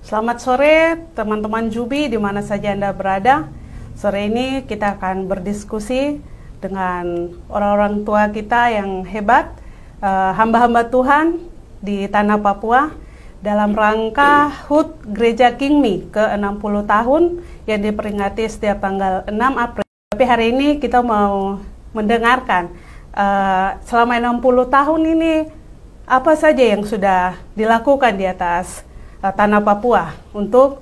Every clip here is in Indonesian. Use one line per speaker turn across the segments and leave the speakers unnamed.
Selamat sore teman-teman Jubi di mana saja Anda berada. Sore ini kita akan berdiskusi dengan orang-orang tua kita yang hebat, hamba-hamba Tuhan di tanah Papua dalam rangka HUT Gereja Kingmi ke-60 tahun yang diperingati setiap tanggal 6 April. Tapi hari ini kita mau mendengarkan selama 60 tahun ini apa saja yang sudah dilakukan di atas tanah Papua untuk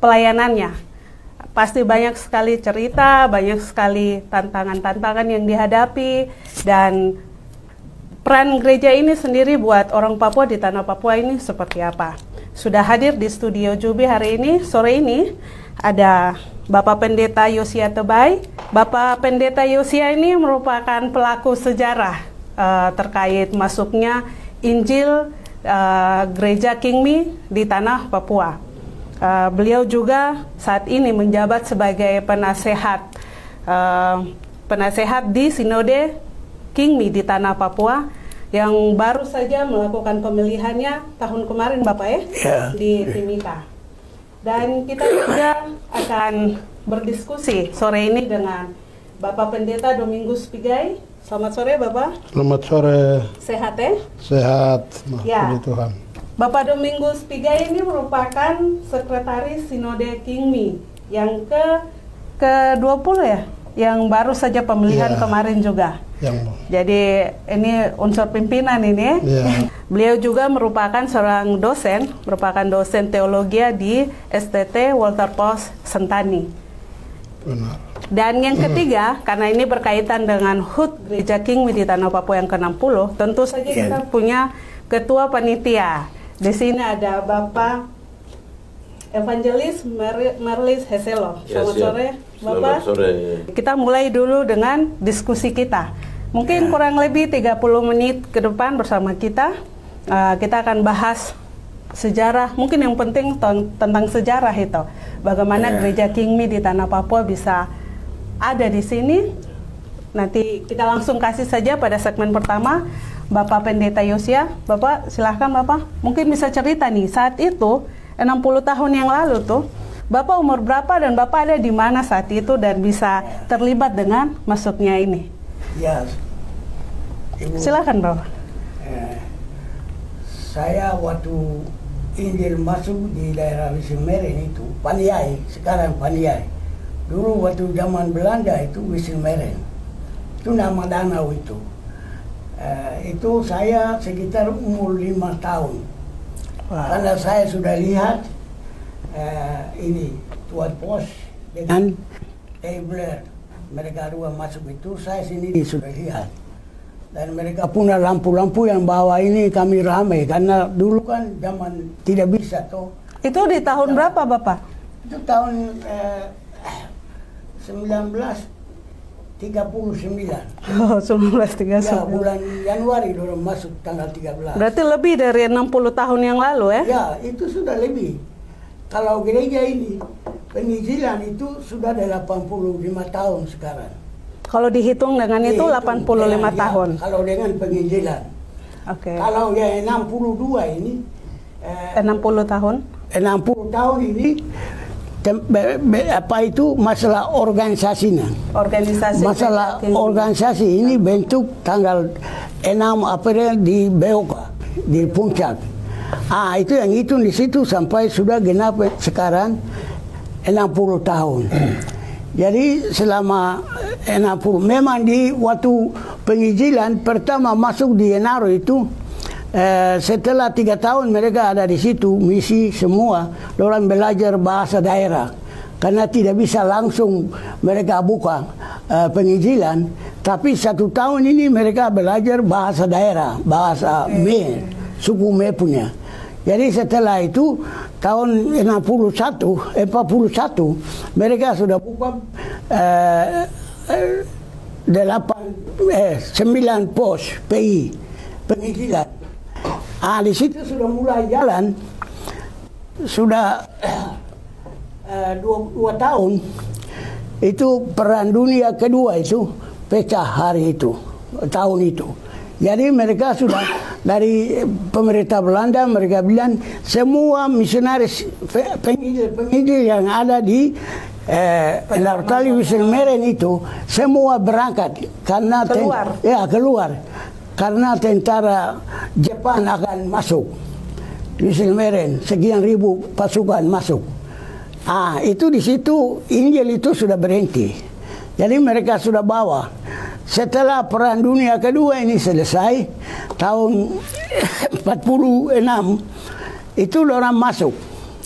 pelayanannya. Pasti banyak sekali cerita, banyak sekali tantangan-tantangan yang dihadapi, dan peran gereja ini sendiri buat orang Papua di tanah Papua ini seperti apa. Sudah hadir di studio Jubi hari ini, sore ini, ada Bapak Pendeta Yosia Tebai. Bapak Pendeta Yosia ini merupakan pelaku sejarah terkait masuknya Injil Gereja Kingmi di tanah Papua. Beliau juga saat ini menjabat sebagai penasehat di Sinode Kingmi di tanah Papua yang baru saja melakukan pemilihannya tahun kemarin, Bapak di Timika. Dan kita juga akan berdiskusi sore ini dengan Bapak Pendeta Domingus Pigai. Selamat sore, Bapak.
Selamat sore.
Sehat ya?
Sehat,
ya.
Puji Tuhan.
Bapak Domingus Pigai ini merupakan Sekretaris Sinode Kingmi yang ke-20 ya? Yang baru saja pemilihan kemarin juga. Jadi ini unsur pimpinan ini. Beliau juga merupakan seorang dosen, merupakan dosen teologi di STT Walter Post Sentani.
Benar.
Dan yang ketiga, karena ini berkaitan dengan HUT Gereja Kingmi di tanah Papua yang ke-60, tentu saja kita punya ketua panitia. Di sini ada Bapak Evangelis Marlis Heselo. Selamat sore, Bapak.
Selamat sore.
Kita mulai dulu dengan diskusi kita. Mungkin kurang lebih 30 menit ke depan bersama kita. Kita akan bahas sejarah, mungkin yang penting tentang sejarah itu. Bagaimana Gereja Kingmi di tanah Papua bisa ada di sini. Nanti kita langsung kasih saja pada segmen pertama Bapak Pendeta Yosia. Bapak silahkan, Bapak. Mungkin bisa cerita nih, saat itu 60 tahun yang lalu tuh Bapak umur berapa dan Bapak ada di mana saat itu dan bisa terlibat dengan masuknya ini?
Ya, Ibu,
silahkan, Bapak.
Saya waktu Injil masuk di daerah Wisilmeren itu, Paniai, sekarang Paniai. Dulu waktu zaman Belanda itu Wisilmeren, itu nama danau itu. Itu saya sekitar umur 5 tahun. Karena saya sudah lihat ini Tuan Pos dengan Tabler, mereka dua masuk itu, saya sendiri sudah lihat. Dan mereka punya lampu-lampu yang bawa ini kami ramai, karena dulu kan zaman tidak bisa toh.
Itu di tahun berapa, Bapak?
Itu tahun 1939.
Oh, 1939.
Ya, bulan Januari dulu masuk tanggal 13.
Berarti lebih dari 60 tahun yang lalu ya?
Ya, itu sudah lebih. Kalau gereja ini, penginjilan itu sudah ada 85 tahun sekarang.
Kalau dihitung dengan itu 85 tahun.
Kalau dengan penginjilan.
Oke.
Kalau yang 62 ini
60 tahun.
60 tahun ini apa itu masalah organisasinya.
Organisasi.
Masalah organisasi ini bentuk tanggal 6 April di Beoka, di Puncak. Itu yang hitung di situ sampai sudah genap sekarang 60 tahun. Jadi selama 60, memang di waktu penginjilan pertama masuk di Enaro itu, setelah 3 tahun mereka ada di situ, misi semua, orang belajar bahasa daerah. Karena tidak bisa langsung mereka buka penginjilan, tapi 1 tahun ini mereka belajar bahasa daerah, bahasa Me, suku Me punya. Jadi setelah itu tahun 41 mereka sudah buka 9 pos PI penginjilan. Di situ sudah mulai jalan, sudah 2 tahun. Itu perang dunia kedua itu pecah hari itu, tahun itu. Jadi mereka sudah dari pemerintah Belanda mereka bilang semua misionaris penginjil yang ada di Naftali Wisselmeren itu semua berangkat karena keluar karena tentara Jepang akan masuk Wisselmeren, sekian ribu pasukan masuk. Itu di situ Injil itu sudah berhenti. Jadi mereka sudah bawa. Setelah Perang Dunia Kedua ini selesai, tahun 46, itu orang masuk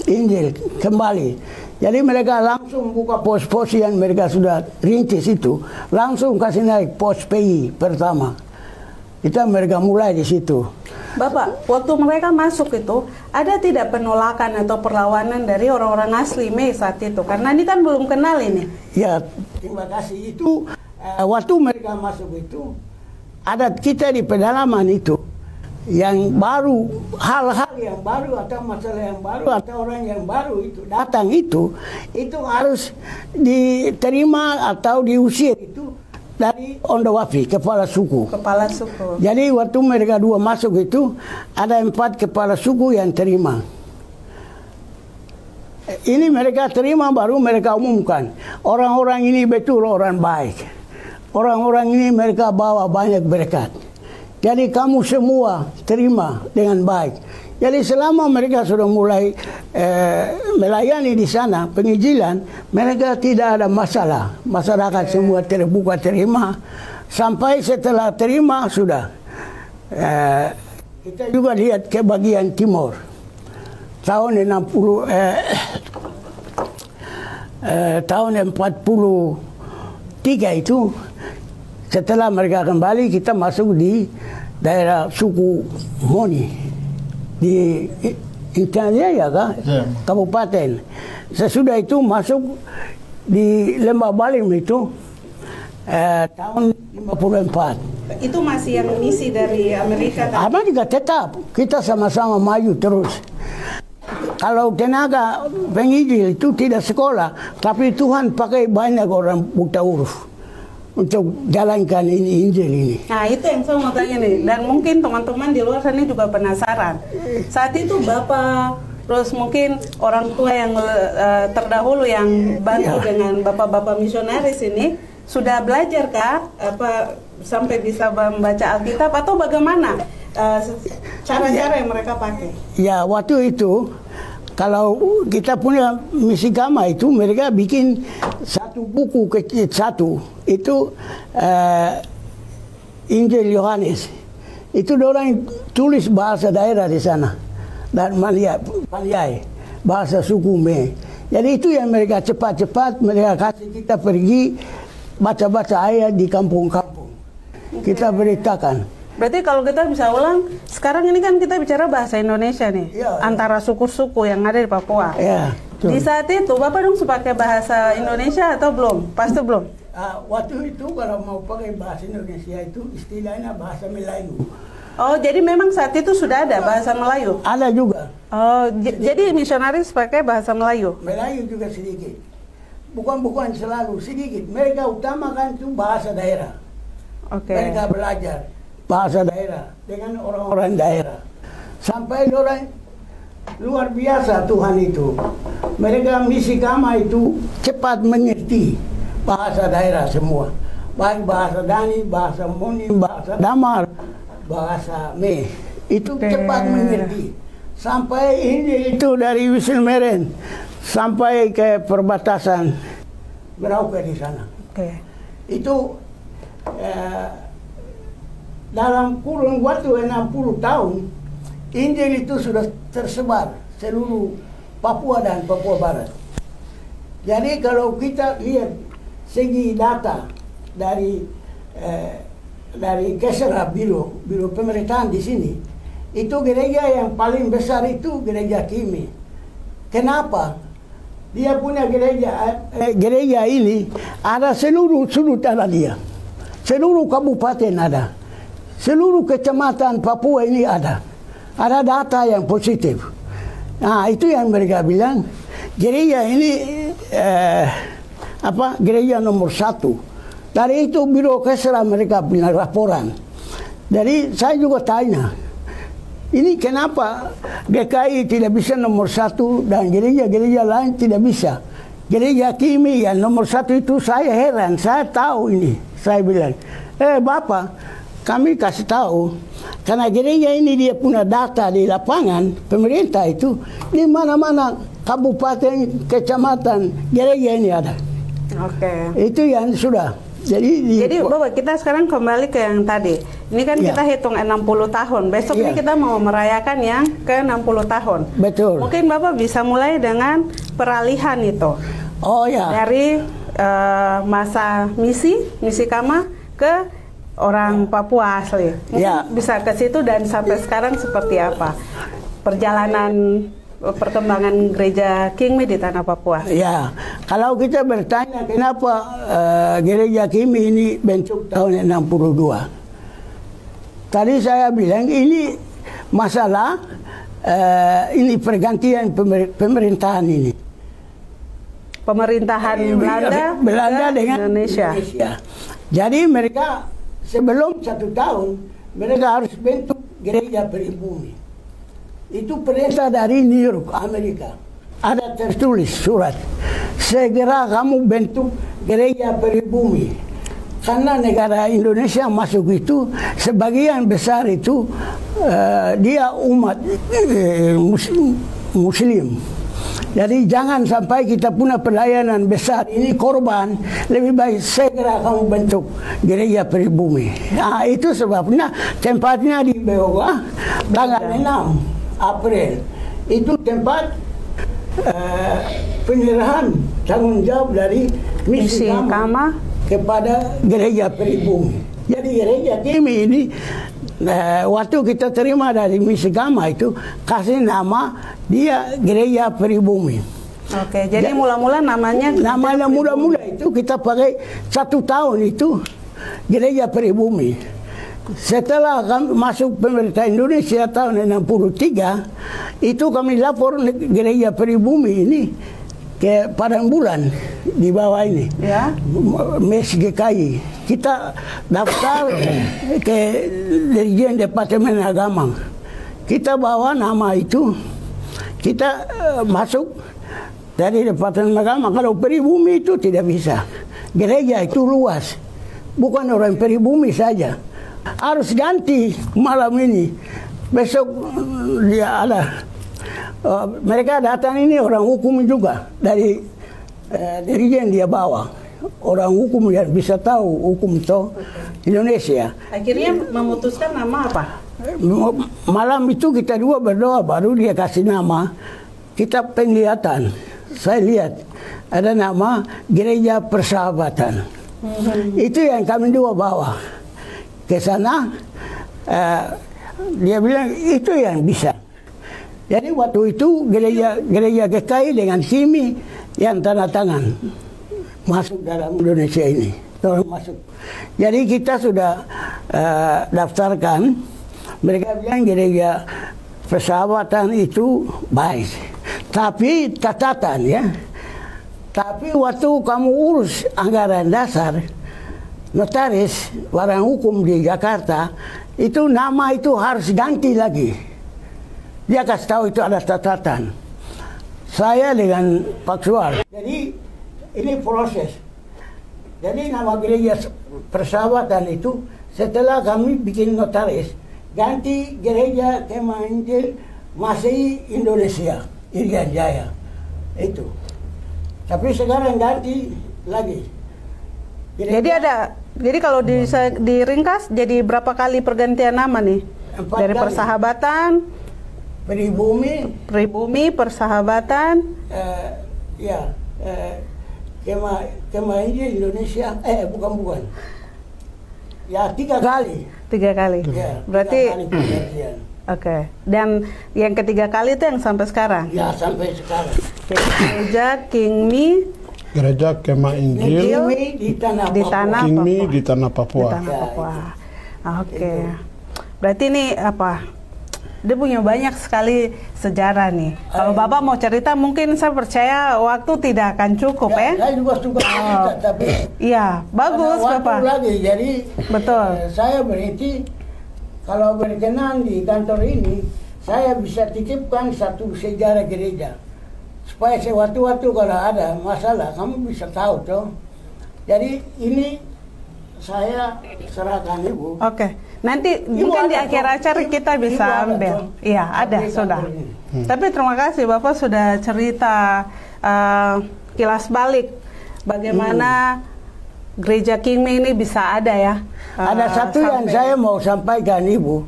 Injil kembali. Jadi mereka langsung buka pos-pos yang mereka sudah rintis itu, langsung kasih naik pos PI pertama. Kita mereka mulai di situ.
Bapak, waktu mereka masuk itu, ada tidak penolakan atau perlawanan dari orang-orang asli Mei saat itu? Karena ini kan belum kenal ini.
Ya, terima kasih. Itu waktu mereka masuk itu, ada kita di pedalaman itu, yang baru, hal-hal yang baru atau masalah yang baru atau orang yang baru itu datang itu harus diterima atau diusir itu dari Ondawafi, kepala suku.
Kepala suku.
Jadi waktu mereka dua masuk itu ada 4 kepala suku yang terima. Ini mereka terima baru mereka umumkan. Orang-orang ini betul orang baik. Orang-orang ini mereka bawa banyak berkat. Jadi kamu semua terima dengan baik. Jadi selama mereka sudah mulai melayani di sana penginjilan, mereka tidak ada masalah. Masyarakat semua terbuka terima. Sampai setelah terima sudah. Kita juga lihat ke bagian timur. Tahun 43 itu, setelah mereka kembali, kita masuk di daerah suku Moni di Intanjaya kan, kabupaten. Sesudah itu masuk di Lembah Balim itu tahun 54.
Itu masih yang misi dari Amerika kan?
Amerika tetap, kita sama-sama maju terus. Kalau tenaga penginjil itu tidak sekolah, tapi Tuhan pakai banyak orang buta huruf untuk jalankan ini Injil ini.
Nah itu yang saya mau tanya nih, dan mungkin teman-teman di luar sana juga penasaran. Saat itu Bapak, terus mungkin orang tua yang terdahulu yang bantu dengan Bapak-Bapak misionaris ini, sudah belajar kah apa sampai bisa membaca Alkitab atau bagaimana cara-cara yang mereka pakai?
Ya waktu itu kalau kita punya misi Gama itu mereka bikin satu buku kecil satu itu Injil Yohanes. Itu orang tulis bahasa daerah di sana dan Maliai bahasa suku Me. Jadi itu yang mereka cepat-cepat mereka kasih kita pergi baca-baca ayat di kampung-kampung. Kita beritakan.
Berarti kalau kita bisa ulang, sekarang ini kan kita bicara bahasa Indonesia nih, antara suku-suku yang ada di Papua. Di saat itu, Bapak dong pakai bahasa Indonesia atau belum? Pasti belum.
Waktu itu kalau mau pakai bahasa Indonesia itu istilahnya bahasa Melayu.
Oh, jadi memang saat itu sudah ada bahasa Melayu?
Ada juga.
Oh, jadi misionaris pakai bahasa Melayu?
Melayu juga sedikit. Bukan selalu, sedikit. Mereka utamakan itu bahasa daerah. Mereka belajar bahasa daerah dengan orang-orang daerah. Sampai orang luar biasa Tuhan itu. Mereka misi Gama itu cepat mengerti bahasa daerah semua. Baik bahasa Dani, bahasa Moni, bahasa Damar, bahasa Me. Itu cepat mengerti. Sampai ini itu dari Wisselmeren sampai ke perbatasan Merauke di sana. Itu dalam kurun waktu 60 tahun, Injil itu sudah tersebar seluruh Papua dan Papua Barat. Jadi kalau kita lihat segi data dari Kesera Biro Pemerintahan di sini, itu gereja yang paling besar itu gereja Kimi. Kenapa? Dia punya gereja ini ada seluruh sudut ada dia, seluruh kabupaten ada. Seluruh kecamatan Papua ini ada data yang positif. Nah itu yang mereka bilang gereja ini gereja nomor 1. Dari itu Biro Kesera mereka punya laporan Jadi saya juga tanya, ini kenapa GKI tidak bisa nomor 1 dan gereja-gereja lain tidak bisa? Gereja Kimi yang nomor 1 itu saya heran, saya tahu ini. Saya bilang, Bapak, kami kasih tahu, karena gereja ini dia punya data di lapangan, pemerintah itu, di mana-mana kabupaten, kecamatan, gereja ini ada.
Oke.
Itu yang sudah. Jadi
Bapak, kita sekarang kembali ke yang tadi. Ini kan kita hitung 60 tahun. Besok ini kita mau merayakan yang ke 60 tahun.
Betul.
Mungkin Bapak bisa mulai dengan peralihan itu.
Oh ya.
Dari masa misi Kama ke orang Papua asli. Mungkin bisa ke situ dan sampai sekarang seperti apa perjalanan perkembangan gereja Kingmi di tanah Papua.
Ya, kalau kita bertanya kenapa gereja Kingmi ini bentuk tahun 62. Tadi saya bilang ini masalah ini pergantian pemerintahan ini.
Pemerintahan Belanda dengan Indonesia.
Jadi mereka sebelum 1 tahun mereka harus bentuk gereja pribumi. Itu perintah dari New York, Amerika. Ada tertulis surat, segera kamu bentuk gereja pribumi. Karena negara Indonesia masuk itu, sebagian besar itu dia umat Muslim. Jadi jangan sampai kita punya pelayanan besar ini korban, lebih baik segera kamu bentuk gereja pribumi. Nah, itu sebabnya tempatnya di Beoga tanggal 6 April. Itu tempat penyerahan tanggung jawab dari misi Kama kepada gereja pribumi. Jadi gereja Kimi ini waktu kita terima dari misi Kama itu kasih nama dia gereja pribumi.
Oke, jadi mula-mula namanya
mula-mula itu kita pakai 1 tahun itu gereja pribumi. Setelah kami masuk pemerintah Indonesia tahun 63, itu kami lapor gereja pribumi ini ke Padang Bulan di bawah ini, MES GKI. Kita daftar ke Dirjen Departemen Agama. Kita bawa nama itu, kita masuk dari Departemen Agama. Kalau pribumi itu tidak bisa. Gereja itu luas, bukan orang pribumi saja. Harus ganti malam ini. Besok dia ada. Mereka datang ini orang hukum juga dari Dirjen dia bawa. Orang hukum yang bisa tahu hukum itu Indonesia.
Akhirnya memutuskan nama apa?
Malam itu kita dua berdoa, baru dia kasih nama. Kita penglihatan. Saya lihat ada nama Gereja Persahabatan. Itu yang kami dua bawa ke sana. Dia bilang itu yang bisa. Jadi waktu itu gereja GKI dengan Kimi yang tanda tangan masuk dalam Indonesia ini. Masuk. Jadi kita sudah daftarkan. Mereka bilang gereja Persahabatan itu baik, tapi catatan ya. Tapi waktu kamu urus anggaran dasar, notaris, barang hukum di Jakarta, itu nama itu harus ganti lagi. Dia kasih tahu itu ada catatan. Saya dengan Pak Suar. Jadi ini proses. Jadi nama gereja Persahabatan itu setelah kami bikin notaris, ganti gereja Kemah Injil Masehi Indonesia, Irian Jaya. Itu. Tapi sekarang ganti lagi.
Jadi kalau diringkas jadi berapa kali pergantian nama nih?
4
Dari
kali.
Persahabatan, Pribumi, Persahabatan,
Kemah Injil Indonesia, bukan. Ya 3 kali.
3 kali.
Ya,
Berarti
3 kali pergantian.
Oke. Dan yang ketiga kali itu yang sampai sekarang.
Ya sampai sekarang.
Gereja Kingmi
Gereja Kemah Injil
di tanah
Kingmi di tanah Papua.
Di tanah Papua. Oke. Berarti ini apa? Dia punya banyak sekali sejarah nih. Kalau Bapak mau cerita, mungkin saya percaya waktu tidak akan cukup ya.
Saya juga suka cerita, tapi
iya, bagus
waktu
Bapak.
lagi, jadi
Betul.
saya berhenti kalau berkenan di kantor ini, saya bisa titipkan satu sejarah gereja. Supaya sewaktu-waktu kalau ada masalah, kamu bisa tahu toh. Jadi ini saya serahkan Ibu.
Oke, nanti mungkin di akhir acara kita bisa ambil. Iya, ada sudah. Tapi terima kasih Bapak sudah cerita kilas balik bagaimana Gereja Kingmi ini bisa ada ya.
Ada satu yang saya mau sampaikan Ibu,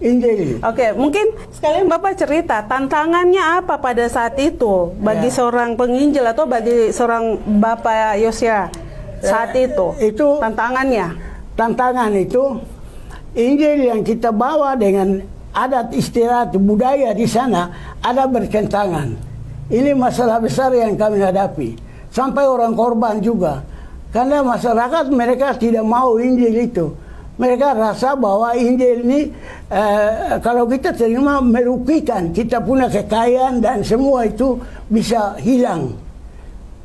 Injil.
Oke, mungkin sekalian Bapak cerita tantangannya apa pada saat itu bagi seorang penginjil atau bagi seorang Bapak Yosia saat itu.
Itu
tantangannya.
Tantangan itu Injil yang kita bawa dengan adat istiadat budaya di sana ada bertentangan. Ini masalah besar yang kami hadapi. Sampai orang korban juga. Karena masyarakat mereka tidak mau Injil itu. Mereka rasa bahwa Injil ini kalau kita terima merugikan. Kita punya kekayaan dan semua itu bisa hilang.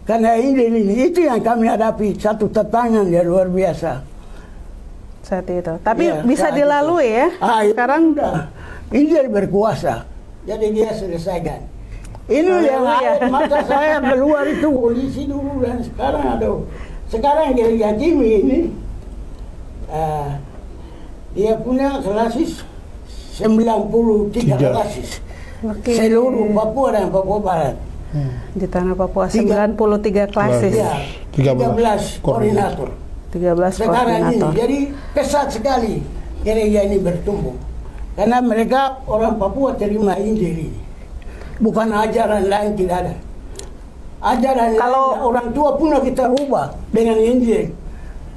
Karena Injil ini, itu yang kami hadapi. Satu tantangan yang luar biasa.
Saat itu. Tapi ya, bisa dilalui itu. Ya. Sekarang
udah. Injil berkuasa. Jadi dia selesaikan. Ini yang ada mata saya keluar itu polisi dulu dan sekarang ada. Sekarang Gereja Kingmi ini dia punya klasis 93 klasis seluruh Papua dan Papua Barat.
Di tanah Papua 93 klasis.
Ya, 13 koordinator.
13
sekarang
koordinator.
ini jadi pesat sekali gereja ini bertumbuh karena mereka orang Papua terima Injil ini. Bukan ajaran lain, tidak ada. Ajaran kalau lain, orang tua pun kita ubah dengan Injil.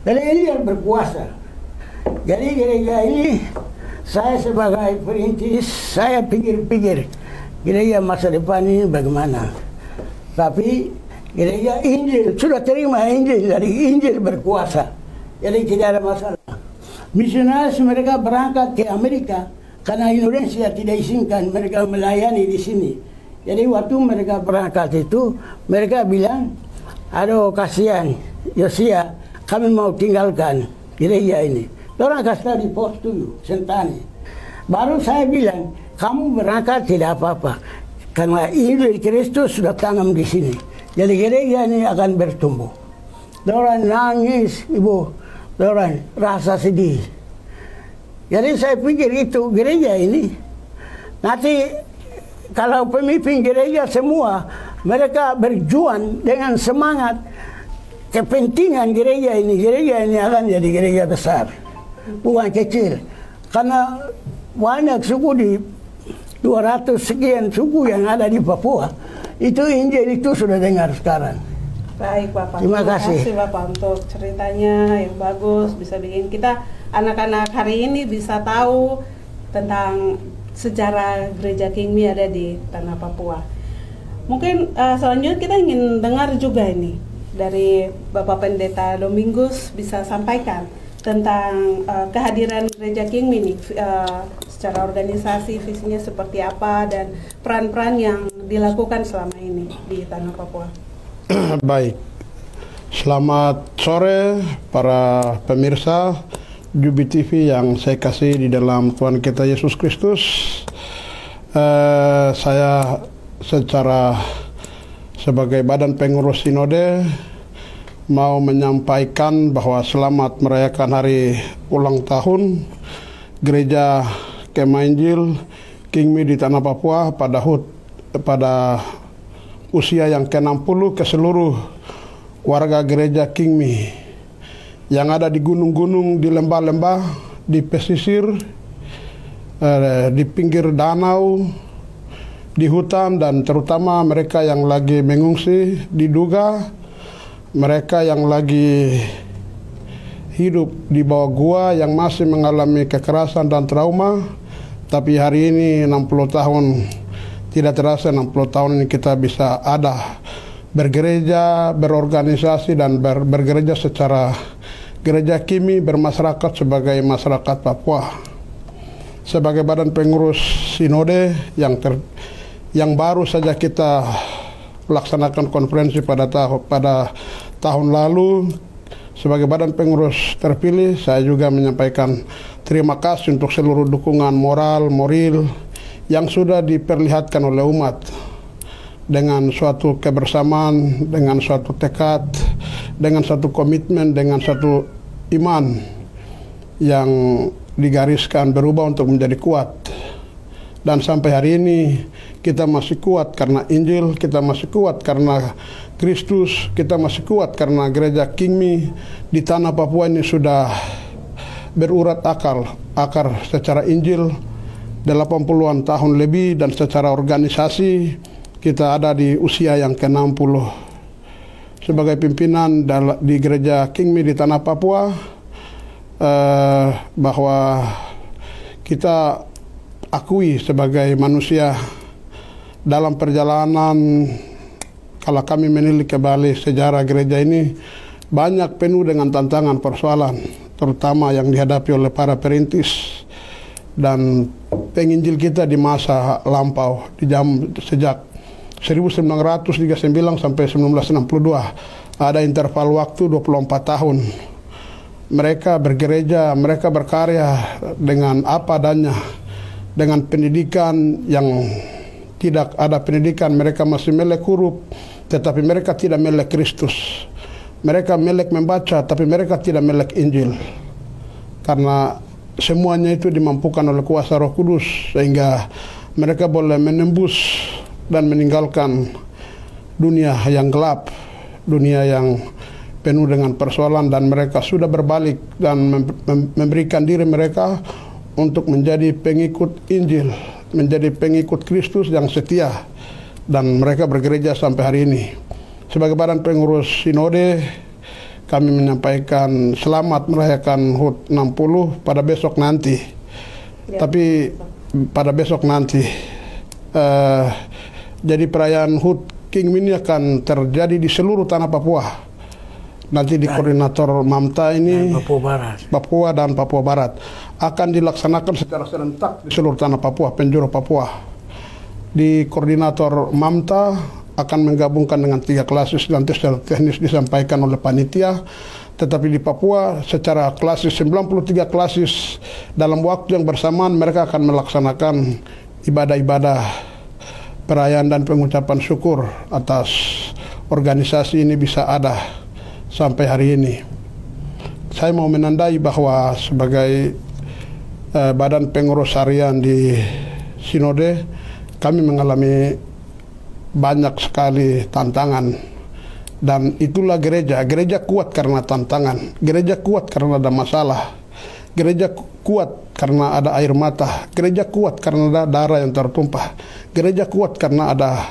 Jadi Injil berkuasa. Jadi gereja ini saya sebagai perintis, saya pikir-pikir gereja masa depan ini bagaimana. Tapi gereja Injil sudah terima Injil, dari Injil berkuasa. Jadi tidak ada masalah. Misionaris mereka berangkat ke Amerika karena Indonesia tidak izinkan mereka melayani di sini. Jadi waktu mereka berangkat itu, mereka bilang, aduh kasihan, Yosia, kami mau tinggalkan gereja ini. Orang kasih di pos 7, Sentani. Baru saya bilang, kamu berangkat tidak apa-apa. Karena Injil Kristus sudah tanam di sini. Jadi gereja ini akan bertumbuh. Orang nangis, Ibu. Orang rasa sedih. Jadi saya pikir itu gereja ini, nanti kalau pemimpin gereja semua mereka berjuang dengan semangat kepentingan gereja ini akan jadi gereja besar, bukan kecil. Karena banyak suku di 200 sekian suku yang ada di Papua, itu Injil itu sudah dengar sekarang.
Baik Bapak,
terima kasih
Bapak untuk ceritanya yang bagus, bisa bikin kita anak-anak hari ini bisa tahu tentang sejarah Gereja Kingmi ada di tanah Papua. Mungkin selanjutnya kita ingin dengar juga ini dari Bapak Pendeta Domingus, bisa sampaikan tentang kehadiran Gereja Kingmi nih, secara organisasi, visinya seperti apa dan peran-peran yang dilakukan selama ini di tanah Papua.
Baik, selamat sore para pemirsa Jubi TV yang saya kasih di dalam Tuhan kita Yesus Kristus. Saya secara sebagai badan pengurus sinode mau menyampaikan bahwa selamat merayakan hari ulang tahun Gereja Kemah Injil Kingmi di tanah Papua pada usia yang ke-60 ke seluruh warga Gereja Kingmi yang ada di gunung-gunung, di lembah-lembah, di pesisir, di pinggir danau, di hutan, dan terutama mereka yang lagi mengungsi di Duga, mereka yang lagi hidup di bawah gua yang masih mengalami kekerasan dan trauma. Tapi hari ini 60 tahun, tidak terasa 60 tahun ini kita bisa ada bergereja, berorganisasi, dan bergereja secara Gereja Kingmi bermasyarakat sebagai masyarakat Papua. Sebagai badan pengurus sinode yang baru saja kita laksanakan konferensi pada tahun lalu, sebagai badan pengurus terpilih, saya juga menyampaikan Terima kasih untuk seluruh dukungan moral, moral yang sudah diperlihatkan oleh umat dengan suatu kebersamaan, dengan suatu tekad, dengan suatu komitmen, dengan suatu iman yang digariskan berubah untuk menjadi kuat. Dan sampai hari ini kita masih kuat karena Injil, kita masih kuat karena Kristus, kita masih kuat karena gereja Kingmi di tanah Papua ini sudah berurat akar secara Injil 80-an tahun lebih, dan secara organisasi kita ada di usia yang ke-60. Sebagai pimpinan di gereja Kingmi di tanah Papua, bahwa kita akui sebagai manusia dalam perjalanan, kalau kami menilik kembali sejarah gereja ini, banyak penuh dengan tantangan, persoalan, terutama yang dihadapi oleh para perintis dan penginjil kita di masa lampau, sejak 1939 sampai 1962. Ada interval waktu 24 tahun. Mereka bergereja, mereka berkarya dengan apa adanya, dengan pendidikan yang tidak ada pendidikan. Mereka masih melek huruf, tetapi mereka tidak melek Kristus. Mereka melek membaca, tapi mereka tidak melek Injil. Karena semuanya itu dimampukan oleh kuasa Roh Kudus, sehingga mereka boleh menembus dan meninggalkan dunia yang gelap, dunia yang penuh dengan persoalan, dan mereka sudah berbalik dan memberikan diri mereka untuk menjadi pengikut Injil, menjadi pengikut Kristus yang setia, dan mereka bergereja sampai hari ini. Sebagai badan pengurus sinode, kami menyampaikan selamat merayakan HUT 60 pada besok nanti. Ya. Tapi pada besok nanti, jadi perayaan HUT Kingmi ini akan terjadi di seluruh tanah Papua. Nanti di koordinator MAMTA ini, Papua dan Papua Barat, akan dilaksanakan secara serentak di seluruh tanah Papua, penjuru Papua. Di koordinator MAMTA akan menggabungkan dengan 3 klasis, nanti secara teknis disampaikan oleh panitia. Tetapi di Papua secara klasis, 93 klasis dalam waktu yang bersamaan mereka akan melaksanakan ibadah-ibadah perayaan dan pengucapan syukur atas organisasi ini bisa ada sampai hari ini. Saya mau menandai bahwa sebagai badan pengurus harian di sinode, kami mengalami banyak sekali tantangan, dan itulah gereja. Gereja kuat karena tantangan, gereja kuat karena ada masalah, gereja kuat karena ada air mata, gereja kuat karena ada darah yang tertumpah, gereja kuat karena ada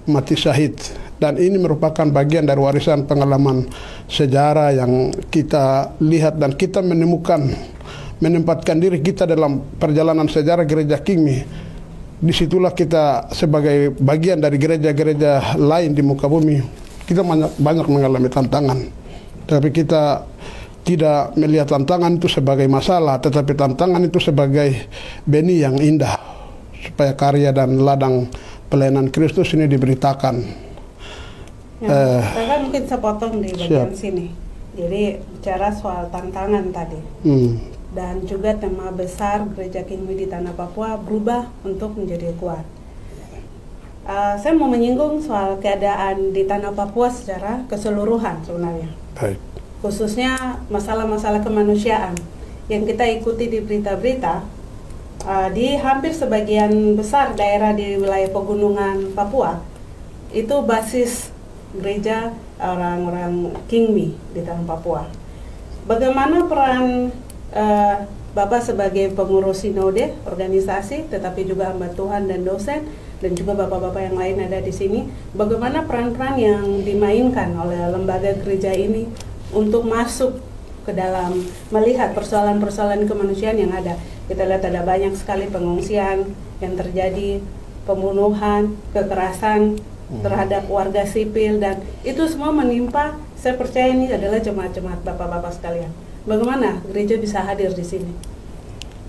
mati syahid. Dan ini merupakan bagian dari warisan pengalaman sejarah yang kita lihat, dan kita menempatkan diri kita dalam perjalanan sejarah gereja Kingmi. Disitulah kita sebagai bagian dari gereja-gereja lain di muka bumi, kita banyak mengalami tantangan. Tapi kita tidak melihat tantangan itu sebagai masalah, tetapi tantangan itu sebagai benih yang indah, supaya karya dan ladang pelayanan Kristus ini diberitakan.
Saya mungkin sepotong di bagian sini. Jadi bicara soal tantangan tadi. Dan juga tema besar gereja Kingmi di tanah Papua berubah untuk menjadi kuat. Saya mau menyinggung soal keadaan di tanah Papua secara keseluruhan sebenarnya.
Baik.
Khususnya masalah-masalah kemanusiaan yang kita ikuti di berita-berita di hampir sebagian besar daerah di wilayah pegunungan Papua itu basis gereja orang-orang Kingmi di tanah Papua. Bagaimana peran Bapak sebagai pengurus sinode, organisasi, tetapi juga hamba Tuhan dan dosen, dan juga bapak-bapak yang lain ada di sini, bagaimana peran-peran yang dimainkan oleh lembaga gereja ini untuk masuk ke dalam melihat persoalan-persoalan kemanusiaan yang ada. Kita lihat ada banyak sekali pengungsian yang terjadi, pembunuhan, kekerasan terhadap warga sipil, dan itu semua menimpa, saya percaya ini adalah jemaat-jemaat bapak-bapak sekalian. Bagaimana gereja bisa hadir di sini?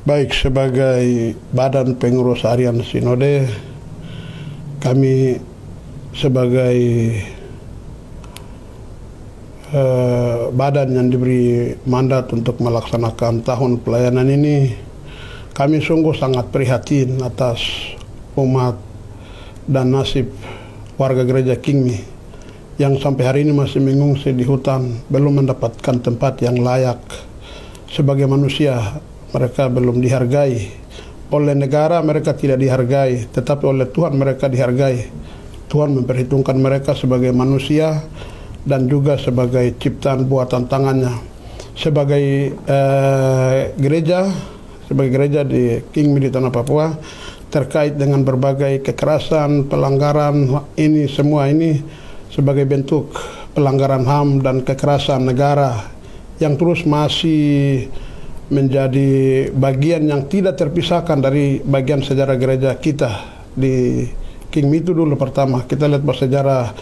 Baik, sebagai badan pengurus harian sinode, kami sebagai badan yang diberi mandat untuk melaksanakan tahun pelayanan ini, kami sungguh sangat prihatin atas umat dan nasib warga gereja Kingmi yang sampai hari ini masih mengungsi di hutan, belum mendapatkan tempat yang layak. Sebagai manusia, mereka belum dihargai. Oleh negara mereka tidak dihargai, tetapi oleh Tuhan mereka dihargai. Tuhan memperhitungkan mereka sebagai manusia dan juga sebagai ciptaan buatan tangannya. Sebagai gereja di Kingmi di Tanah Papua, terkait dengan berbagai kekerasan, pelanggaran ini, semua ini sebagai bentuk pelanggaran HAM dan kekerasan negara yang terus masih menjadi bagian yang tidak terpisahkan dari bagian sejarah gereja kita di Kingmi. Itu dulu pertama kita lihat bahwa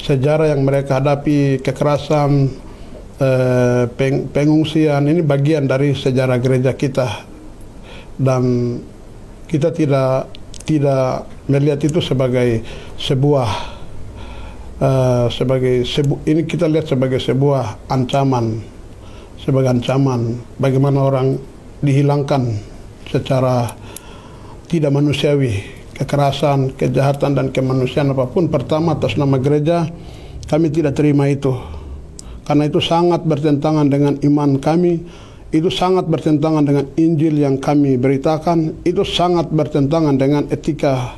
sejarah yang mereka hadapi, kekerasan, pengungsian, ini bagian dari sejarah gereja kita, dan kita tidak melihat itu sebagai ini kita lihat sebagai sebuah ancaman, bagaimana orang dihilangkan secara tidak manusiawi. Kekerasan, kejahatan, dan kemanusiaan apapun pertama atas nama gereja, kami tidak terima itu. Karena itu sangat bertentangan dengan iman kami, itu sangat bertentangan dengan Injil yang kami beritakan, itu sangat bertentangan dengan etika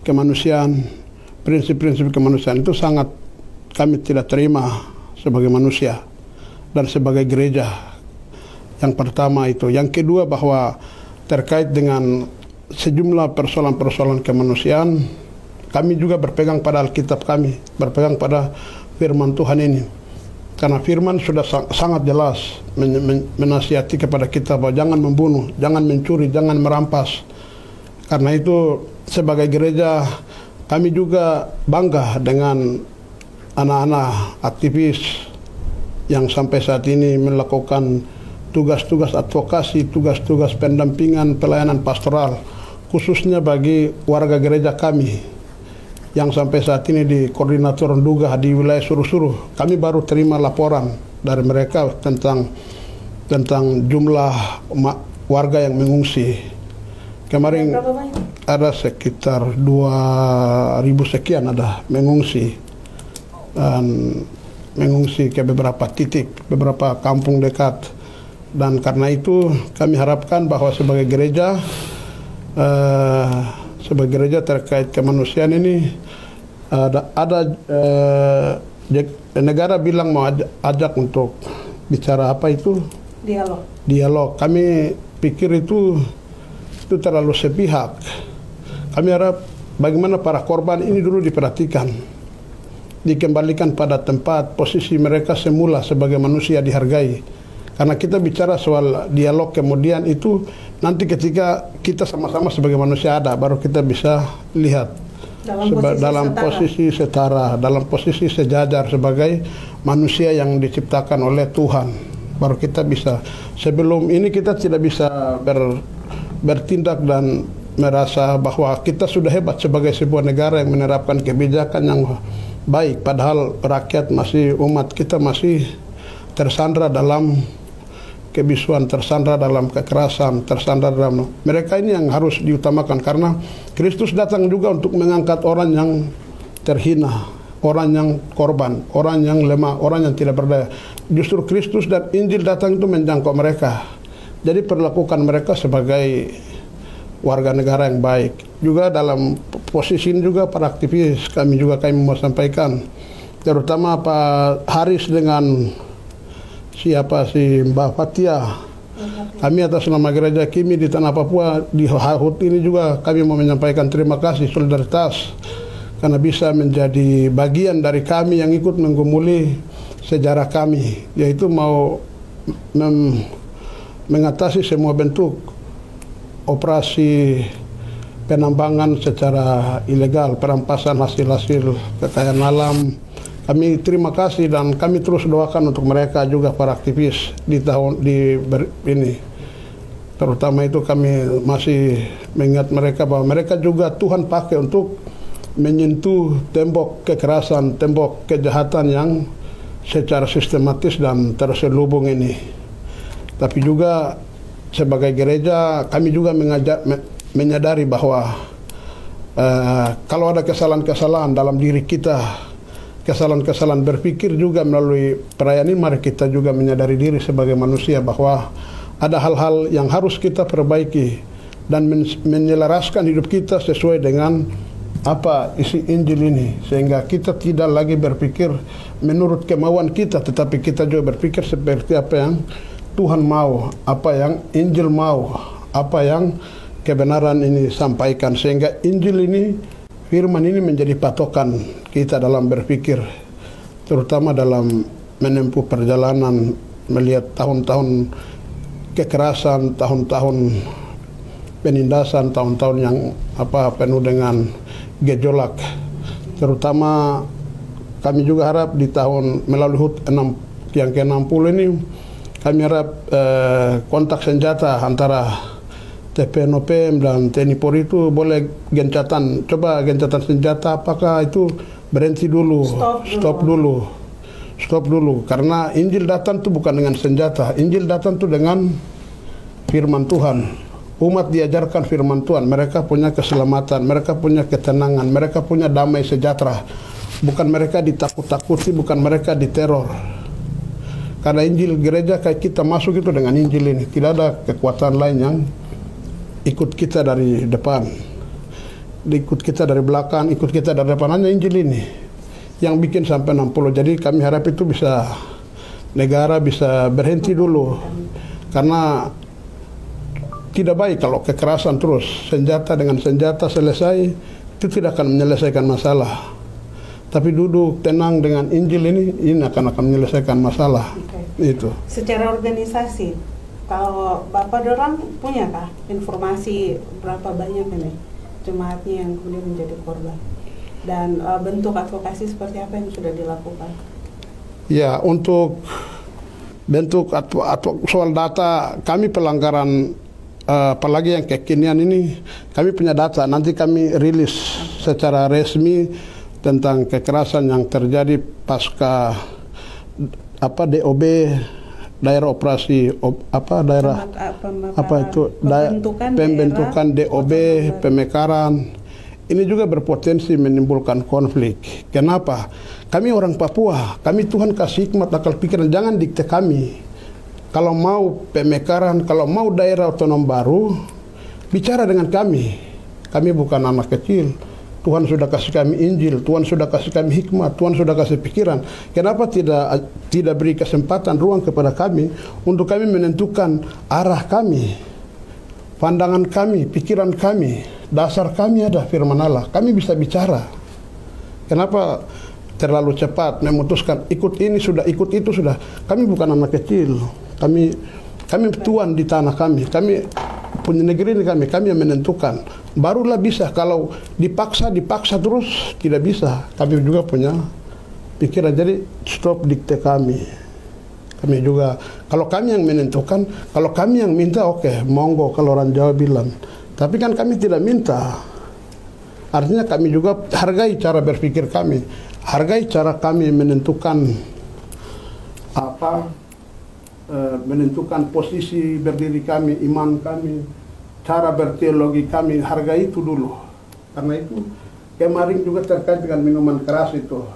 kemanusiaan, prinsip-prinsip kemanusiaan. Itu sangat kami tidak terima sebagai manusia dan sebagai gereja. Yang pertama itu. Yang kedua, bahwa terkait dengan sejumlah persoalan-persoalan kemanusiaan, kami juga berpegang pada Alkitab kami, berpegang pada firman Tuhan ini. Karena firman sudah sangat jelas menasihati kepada kita bahwa jangan membunuh, jangan mencuri, jangan merampas. Karena itu sebagai gereja kami juga bangga dengan anak-anak aktivis yang sampai saat ini melakukan tugas-tugas advokasi, tugas-tugas pendampingan pelayanan pastoral, khususnya bagi warga gereja kami yang sampai saat ini di koordinator Nduga di wilayah Suruh-Suruh. Kami baru terima laporan dari mereka tentang jumlah warga yang mengungsi. Kemarin ada sekitar 2.000 sekian ada mengungsi, dan mengungsi ke beberapa titik, beberapa kampung dekat. Dan karena itu kami harapkan bahwa sebagai gereja terkait kemanusiaan ini negara bilang mau ajak untuk bicara apa itu? Dialog. Kami pikir itu terlalu sepihak. Kami harap bagaimana para korban ini dulu diperhatikan, dikembalikan pada tempat posisi mereka semula sebagai manusia, dihargai. Karena kita bicara soal dialog, kemudian itu nanti ketika kita sama-sama sebagai manusia ada, baru kita bisa lihat dalam posisi setara, dalam posisi sejajar sebagai manusia yang diciptakan oleh Tuhan. Baru kita bisa. Sebelum ini kita tidak bisa bertindak dan merasa bahwa kita sudah hebat sebagai sebuah negara yang menerapkan kebijakan yang baik, padahal rakyat masih, umat kita masih tersandra dalam kebisuan, tersandra dalam kekerasan, tersandra dalam mereka. Ini yang harus diutamakan, karena Kristus datang juga untuk mengangkat orang yang terhina, orang yang korban, orang yang lemah, orang yang tidak berdaya. Justru Kristus dan Injil datang itu menjangkau mereka. Jadi perlakukan mereka sebagai warga negara yang baik. Juga dalam posisi ini juga para aktivis kami mau sampaikan, terutama Pak Haris dengan siapa si Mbak Fatia. Kami atas nama gereja Kingmi di Tanah Papua di HUT ini juga kami mau menyampaikan terima kasih, solidaritas, karena bisa menjadi bagian dari kami yang ikut menggumuli sejarah kami, yaitu mau mengatasi semua bentuk operasi penambangan secara ilegal, perampasan hasil-hasil kekayaan alam. Kami terima kasih dan kami terus doakan untuk mereka juga, para aktivis di tahun ini. Terutama itu kami masih mengingat mereka bahwa mereka juga Tuhan pakai untuk menyentuh tembok kekerasan, tembok kejahatan yang secara sistematis dan terselubung ini. Tapi juga sebagai gereja kami juga menyadari bahwa kalau ada kesalahan-kesalahan dalam diri kita, kesalahan-kesalahan berpikir juga melalui perayaan ini, mari kita juga menyadari diri sebagai manusia bahwa ada hal-hal yang harus kita perbaiki dan menyelaraskan hidup kita sesuai dengan apa isi Injil ini, sehingga kita tidak lagi berpikir menurut kemauan kita, tetapi kita juga berpikir seperti apa yang Tuhan mau, apa yang Injil mau, apa yang kebenaran ini sampaikan, sehingga Injil ini, firman ini menjadi patokan kita dalam berpikir, terutama dalam menempuh perjalanan melihat tahun-tahun kekerasan, tahun-tahun penindasan, tahun-tahun yang penuh dengan gejolak. Terutama kami juga harap di tahun melalui HUT yang ke-60 ini, kami harap kontak senjata antara TPNOPM dan TNI Polri itu boleh gencatan senjata, apakah itu berhenti dulu, stop dulu, karena Injil datang itu bukan dengan senjata, Injil datang itu dengan firman Tuhan. Umat diajarkan firman Tuhan, mereka punya keselamatan, mereka punya ketenangan, mereka punya damai sejahtera. Bukan mereka ditakut-takuti, bukan mereka diteror. Karena Injil gereja kayak kita masuk itu dengan Injil ini. Tidak ada kekuatan lain yang ikut kita dari depan, ikut kita dari belakang, ikut kita dari depan. Hanya Injil ini yang bikin sampai 60. Jadi kami harap itu bisa, negara bisa berhenti dulu. Karena tidak baik kalau kekerasan terus, senjata dengan senjata selesai, itu tidak akan menyelesaikan masalah. Tapi duduk tenang dengan Injil ini akan menyelesaikan masalah. Okay. Itu.
Secara organisasi, kalau Bapak dorang punya kah informasi berapa banyak ini jemaatnya yang kemudian menjadi korban? Dan bentuk advokasi seperti apa yang sudah dilakukan?
Ya, untuk bentuk soal data, kami pelanggaran apalagi yang kekinian ini, kami punya data, nanti kami rilis secara resmi tentang kekerasan yang terjadi pasca DOB, daerah operasi pembentukan DOB, pemekaran. Ini juga berpotensi menimbulkan konflik. Kenapa? Kami orang Papua, kami Tuhan kasih hikmat akal pikiran, jangan dikte kami. Kalau mau pemekaran, kalau mau daerah otonom baru, bicara dengan kami. Kami bukan anak kecil. Tuhan sudah kasih kami Injil, Tuhan sudah kasih kami hikmat, Tuhan sudah kasih pikiran. Kenapa tidak beri kesempatan, ruang kepada kami untuk kami menentukan arah kami, pandangan kami, pikiran kami, dasar kami ada firman Allah. Kami bisa bicara. Kenapa terlalu cepat memutuskan ikut ini sudah, ikut itu sudah? Kami bukan anak kecil. Kami tuan di tanah kami punya negeri ini, kami yang menentukan. Barulah bisa. Kalau dipaksa terus tidak bisa. Kami juga punya pikiran. Jadi stop dikte kami. Kami juga, kalau kami yang menentukan, kalau kami yang minta, oke, monggo kalau orang Jawa bilang. Tapi kan kami tidak minta. Artinya kami juga hargai cara berpikir kami, hargai cara kami menentukan menentukan posisi berdiri kami, iman kami, cara berteologi kami, hargai itu dulu. Karena itu kemarin juga terkait dengan minuman keras itu,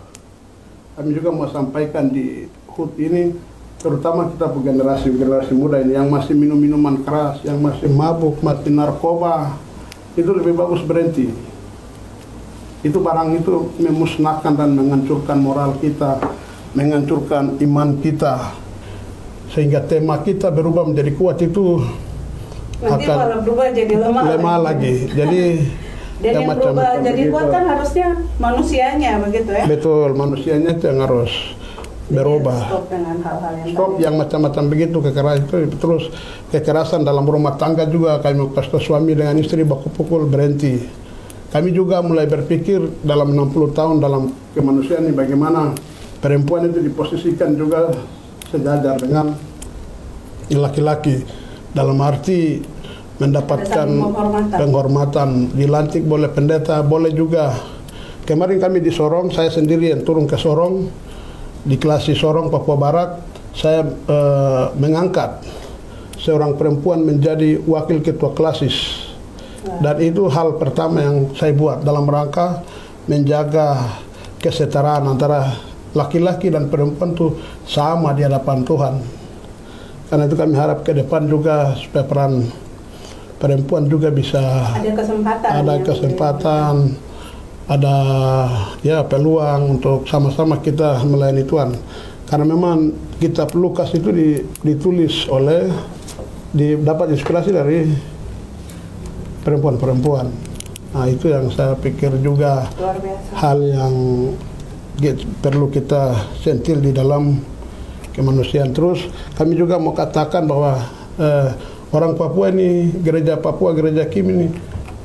kami juga mau sampaikan di HUT ini, terutama kita generasi muda ini yang masih minum minuman keras, yang masih mabuk, masih narkoba, itu lebih bagus berhenti. Itu barang itu memusnahkan dan menghancurkan moral kita, menghancurkan iman kita. Sehingga tema kita berubah menjadi kuat itu
nanti malah berubah jadi lemah
lagi. Jadi
dan yang berubah jadi kuat kan harusnya manusianya begitu ya.
Betul, manusianya itu yang harus berubah.
Stop dengan hal-hal
yang macam-macam begitu, kekerasan itu terus, kekerasan dalam rumah tangga juga kami kasih suami dengan istri baku pukul berhenti. Kami juga mulai berpikir dalam 60 tahun dalam kemanusiaan ini bagaimana perempuan itu diposisikan juga sejajar dengan laki-laki, dalam arti mendapatkan penghormatan, dilantik boleh pendeta, boleh juga. Kemarin kami di Sorong, saya sendiri yang turun ke Sorong, di Klasi Sorong, Papua Barat, saya mengangkat seorang perempuan menjadi wakil ketua Klasis. Dan itu hal pertama yang saya buat dalam rangka menjaga kesetaraan antara laki-laki dan perempuan itu sama di hadapan Tuhan. Karena itu kami harap ke depan juga supaya peran perempuan juga bisa ada kesempatan, ada ya peluang untuk sama-sama kita melayani Tuhan. Karena memang kitab Lukas itu ditulis oleh dapat inspirasi dari perempuan-perempuan. Nah, itu yang saya pikir juga hal yang perlu kita sentil di dalam kemanusiaan. Terus kami juga mau katakan bahwa orang Papua ini, gereja Papua, gereja Kim ini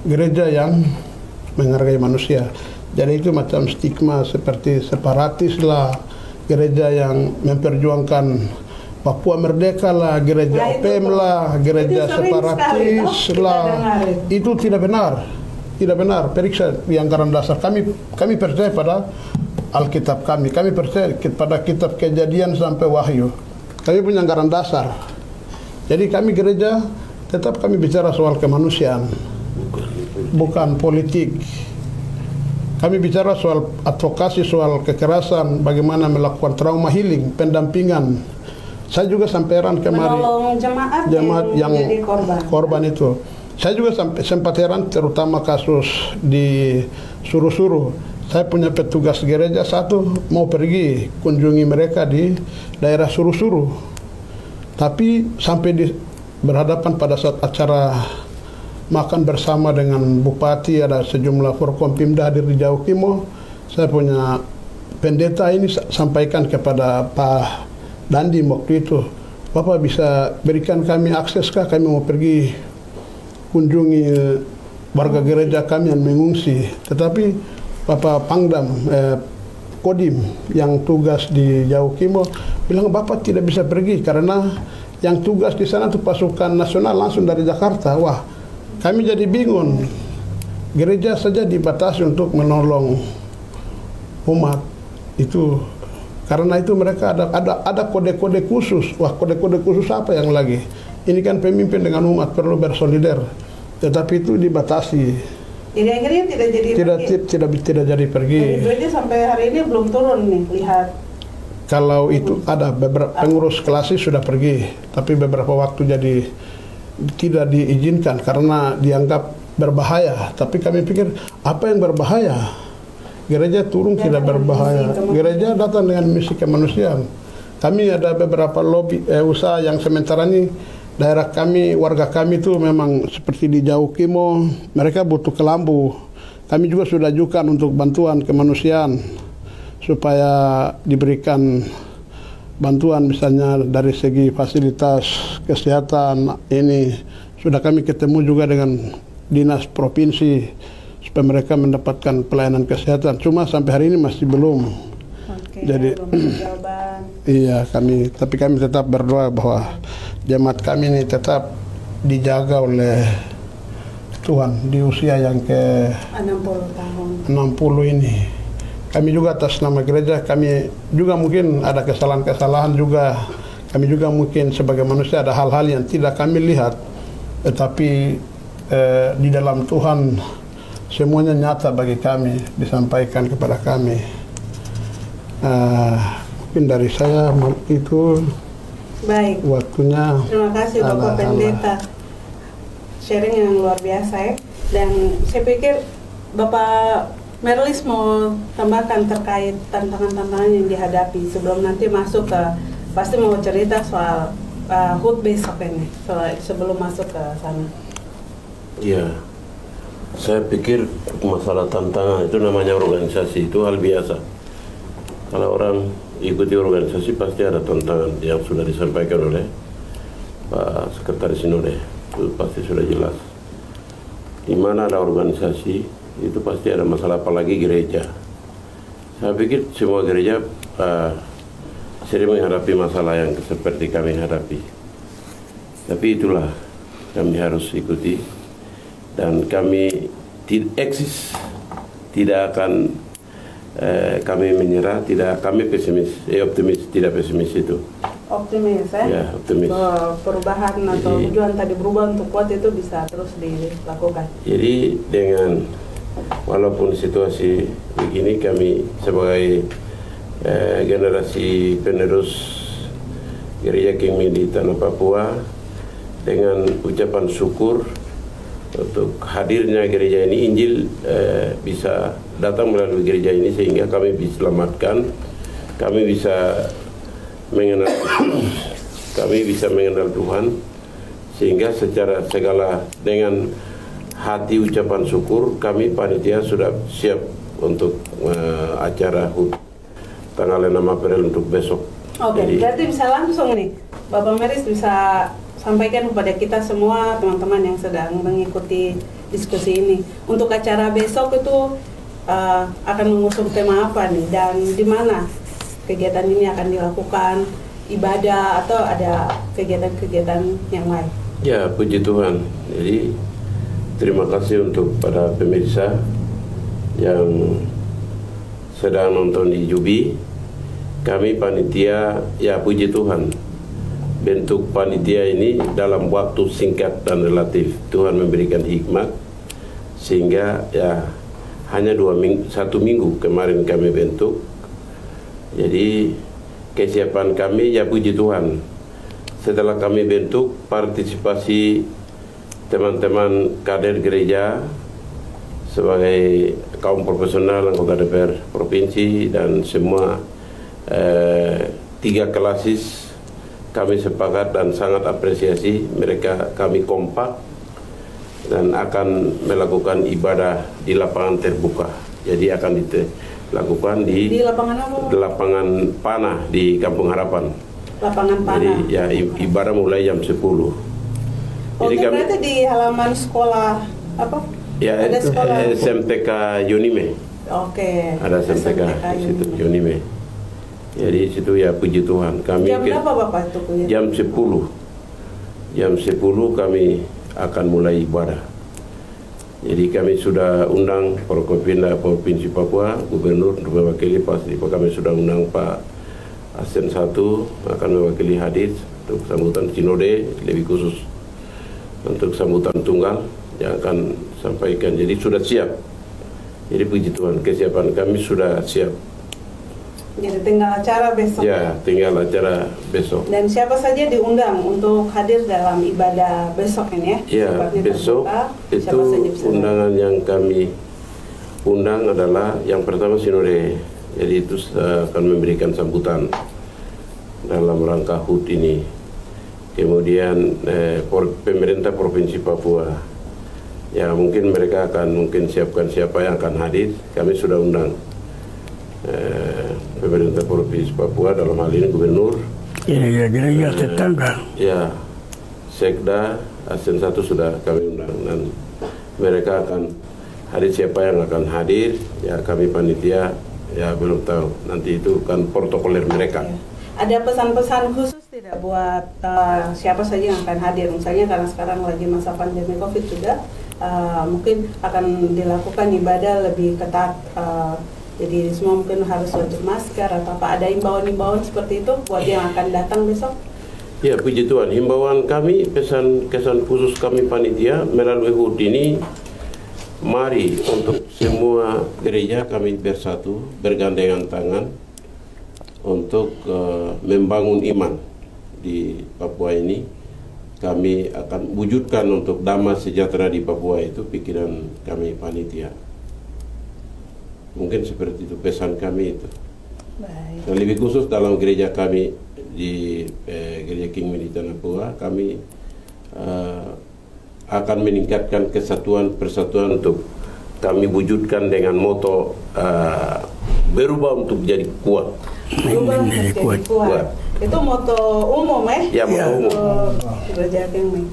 gereja yang menghargai manusia. Jadi itu macam stigma seperti separatis lah, gereja yang memperjuangkan Papua merdeka lah, gereja OPM lah, gereja separatis lah. Itu tidak benar. Tidak benar. Periksa di anggaran dasar. Kami percaya pada Alkitab kami percaya pada kitab Kejadian sampai Wahyu. Kami punya anggaran dasar. Jadi kami gereja tetap kami bicara soal kemanusiaan, bukan politik. Kami bicara soal advokasi, soal kekerasan, bagaimana melakukan trauma healing, pendampingan. Saya juga sampai heran kemarin jemaat yang korban itu. Saya juga sempat heran terutama kasus di Suru-Suru. Saya punya petugas gereja satu mau pergi kunjungi mereka di daerah Suru-Suru. Tapi sampai berhadapan pada saat acara makan bersama dengan Bupati, ada sejumlah Forkompimda hadir di Jaukimo. Saya punya pendeta ini sampaikan kepada Pak Dandi waktu itu, Bapak bisa berikan kami akses kah, kami mau pergi kunjungi warga gereja kami yang mengungsi. Tetapi Bapak Pangdam Kodim yang tugas di Jaukimo bilang Bapak tidak bisa pergi karena yang tugas di sana itu pasukan nasional langsung dari Jakarta. Wah, kami jadi bingung. Gereja saja dibatasi untuk menolong umat itu. Karena itu mereka ada kode-kode khusus. Wah, kode-kode khusus apa yang lagi? Ini kan pemimpin dengan umat perlu bersolidar. Tetapi itu dibatasi.
Jadi akhirnya tidak jadi pergi. Jadi sampai hari ini belum turun nih, lihat.
Kalau itu ada beberapa pengurus Klasis sudah pergi, tapi beberapa waktu jadi tidak diizinkan karena dianggap berbahaya. Tapi kami pikir apa yang berbahaya? Gereja turun tidak berbahaya. Gereja datang dengan misi kemanusiaan. Kami ada beberapa lobby usaha yang sementara ini daerah kami, warga kami itu memang seperti di Jaukimo, mereka butuh kelambu. Kami juga sudah ajukan untuk bantuan kemanusiaan supaya diberikan bantuan misalnya dari segi fasilitas kesehatan. Ini sudah kami ketemu juga dengan dinas provinsi supaya mereka mendapatkan pelayanan kesehatan. Cuma sampai hari ini masih belum. Jadi iya tapi kami tetap berdoa bahwa jemaat kami ini tetap dijaga oleh Tuhan di usia yang ke
60 tahun.
60 ini. Kami juga atas nama gereja, kami juga mungkin ada kesalahan-kesalahan juga. Kami juga mungkin sebagai manusia ada hal-hal yang tidak kami lihat, tetapi di dalam Tuhan semuanya nyata bagi kami, disampaikan kepada kami. Mungkin dari saya itu.
Baik.
Waktunya.
Terima kasih Bapak Pendeta. Sharing yang luar biasa ya. Dan saya pikir Bapak Merlis mau tambahkan terkait tantangan-tantangan yang dihadapi sebelum nanti masuk ke, pasti mau cerita soal HUT besok ini, sebelum masuk ke sana.
Iya, saya pikir masalah tantangan itu namanya organisasi, itu hal biasa. Kalau orang ikuti organisasi pasti ada tantangan yang sudah disampaikan oleh Pak Sekretaris Sinode, itu pasti sudah jelas. Di mana ada organisasi itu pasti ada masalah, apalagi gereja. Saya pikir semua gereja sering menghadapi masalah yang seperti kami hadapi. Tapi itulah kami harus ikuti, dan kami tidak akan kami menyerah, tidak kami pesimis, optimis, tidak pesimis itu.
Optimis
Ya, optimis.
bahwa perubahan atau tujuan tadi berubah untuk kuat itu bisa terus dilakukan.
Jadi dengan walaupun situasi begini, kami sebagai generasi penerus Gereja Kingmi di Tanah Papua dengan ucapan syukur untuk hadirnya gereja ini, Injil bisa datang melalui gereja ini sehingga kami diselamatkan, kami bisa mengenal kami bisa mengenal Tuhan, sehingga secara segala dengan hati ucapan syukur kami panitia sudah siap untuk acara HUT tanggal 6 April untuk besok.
Oke, berarti bisa langsung nih Bapak Meris bisa sampaikan kepada kita semua teman-teman yang sedang mengikuti diskusi ini, untuk acara besok itu akan mengusung tema apa nih, dan di mana kegiatan ini akan dilakukan, ibadah atau ada kegiatan-kegiatan yang lain?
Ya, puji Tuhan. Jadi terima kasih untuk para pemirsa yang sedang nonton di Jubi. Kami panitia, ya puji Tuhan, bentuk panitia ini dalam waktu singkat dan relatif Tuhan memberikan hikmat, sehingga ya hanya 1 minggu kemarin kami bentuk. Jadi kesiapan kami, ya puji Tuhan, setelah kami bentuk, partisipasi teman-teman kader gereja sebagai kaum profesional, anggota DPR provinsi dan semua 3 klasis, kami sepakat dan sangat apresiasi mereka. Kami kompak dan akan melakukan ibadah di lapangan terbuka. Jadi akan dilakukan di
lapangan apa?
Lapangan panah di Kampung Harapan.
Lapangan panah.
Jadi ya ibadah mulai jam 10.
Jadi berarti di halaman sekolah apa?
Ya,
ada sekolah
SMTK Yunime.
Oke.
Ada SMTK di situ Yunime. Jadi situ ya puji Tuhan. Kami
jam berapa Bapak itu?
Jam 10. Jam 10 kami akan mulai ibadah. Jadi kami sudah undang Forkopimda Provinsi Papua, Gubernur untuk mewakili, pasti kami sudah undang Pak Asen 1 akan mewakili hadir untuk sambutan sinode, lebih khusus untuk sambutan tunggal yang akan sampaikan. Jadi sudah siap. Jadi puji Tuhan, kesiapan kami sudah siap.
Jadi tinggal acara besok.
Ya, tinggal acara besok.
Dan siapa saja diundang untuk hadir dalam ibadah besok ini ya?
Ya, besok itu undangan yang kami undang adalah yang pertama sinode. Jadi itu akan memberikan sambutan dalam rangka HUT ini. Kemudian pemerintah Provinsi Papua. Ya, mungkin mereka akan siapkan siapa yang akan hadir. Kami sudah undang pemerintah Provinsi Papua, dalam hal ini Gubernur.
Gereja tetangga.
Ya, Sekda, Asen 1 sudah kami undang, dan mereka akan hadir. Siapa yang akan hadir, ya kami panitia, ya belum tahu. Nanti itu kan protokoler mereka.
Ya. Ada pesan-pesan khusus tidak buat siapa saja yang akan hadir? Misalnya karena sekarang lagi masa pandemi COVID juga, mungkin akan dilakukan ibadah lebih ketat. Jadi semua mungkin harus wajib masker atau apa. Ada imbauan-imbauan seperti itu buat yang akan datang besok?
Ya, puji Tuhan. Himbauan kami, kesan khusus kami panitia melalui HUT ini, mari untuk semua gereja kami bersatu, bergandengan tangan untuk membangun iman di Papua ini. Kami akan wujudkan untuk damai sejahtera di Papua, itu pikiran kami panitia. Mungkin seperti itu pesan kami itu.
Baik.
Dan lebih khusus dalam gereja kami di Gereja Kingmi di Tanah Papua, kami akan meningkatkan kesatuan persatuan untuk kami wujudkan dengan moto berubah untuk jadi kuat.
Berubah menjadi kuat. Itu moto umum
Ya, moto umum.
Gereja Kingmi.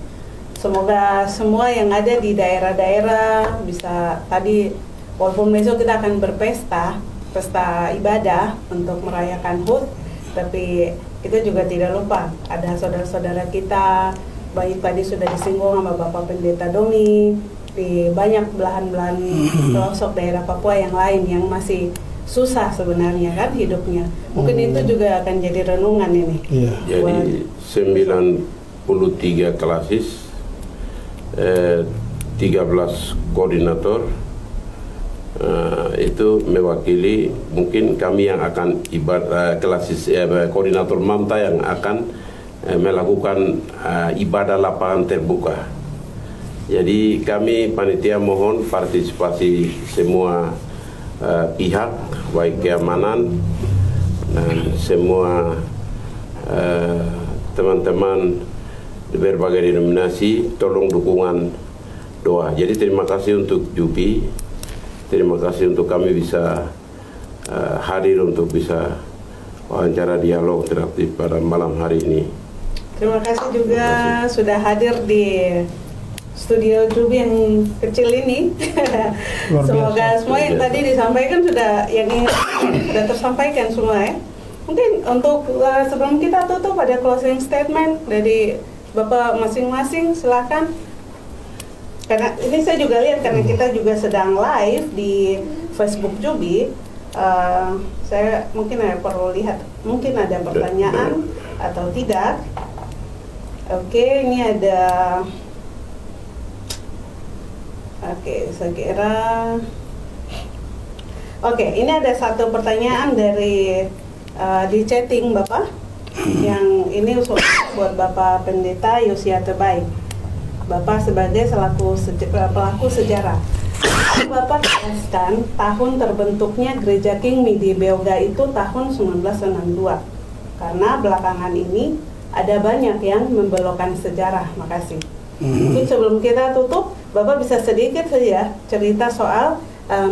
Semoga semua yang ada di daerah-daerah bisa tadi. Walaupun besok kita akan berpesta, pesta ibadah untuk merayakan HUT, tapi kita juga tidak lupa ada saudara-saudara kita, baik tadi sudah disinggung sama Bapak Pendeta Doni, di banyak belahan-belahan pelosok daerah Papua yang lain yang masih susah sebenarnya kan hidupnya. Mungkin itu juga akan jadi renungan ini.
Iya.
Jadi 93 klasis, 13 koordinator, itu mewakili mungkin kami yang akan klasis koordinator Mamta yang akan melakukan ibadah lapangan terbuka. Jadi kami panitia mohon partisipasi semua pihak, baik keamanan dan semua teman-teman di berbagai denominasi, tolong dukungan doa. Jadi terima kasih untuk Jubi, terima kasih untuk kami bisa hadir untuk bisa wawancara dialog interaktif pada malam hari ini.
Terima kasih juga sudah hadir di studio Jubi yang kecil ini. Semoga semua yang tadi disampaikan sudah sudah tersampaikan semua ya. Mungkin untuk sebelum kita tutup ada closing statement dari Bapak masing-masing, silakan. Karena ini saya juga lihat karena kita juga sedang live di Facebook Jubi. Saya mungkin perlu lihat, mungkin ada pertanyaan atau tidak. Oke, ini ada. Oke, saya kira. Oke, ini ada satu pertanyaan dari di chatting Bapak. Yang ini buat Bapak Pendeta Yosia Terbaik. Bapak sebagai pelaku sejarah. Bapak jelaskan tahun terbentuknya Gereja Kingmi di Beoga itu tahun 1962. Karena belakangan ini ada banyak yang membelokkan sejarah. Makasih. Mungkin sebelum kita tutup, Bapak bisa sedikit saja cerita soal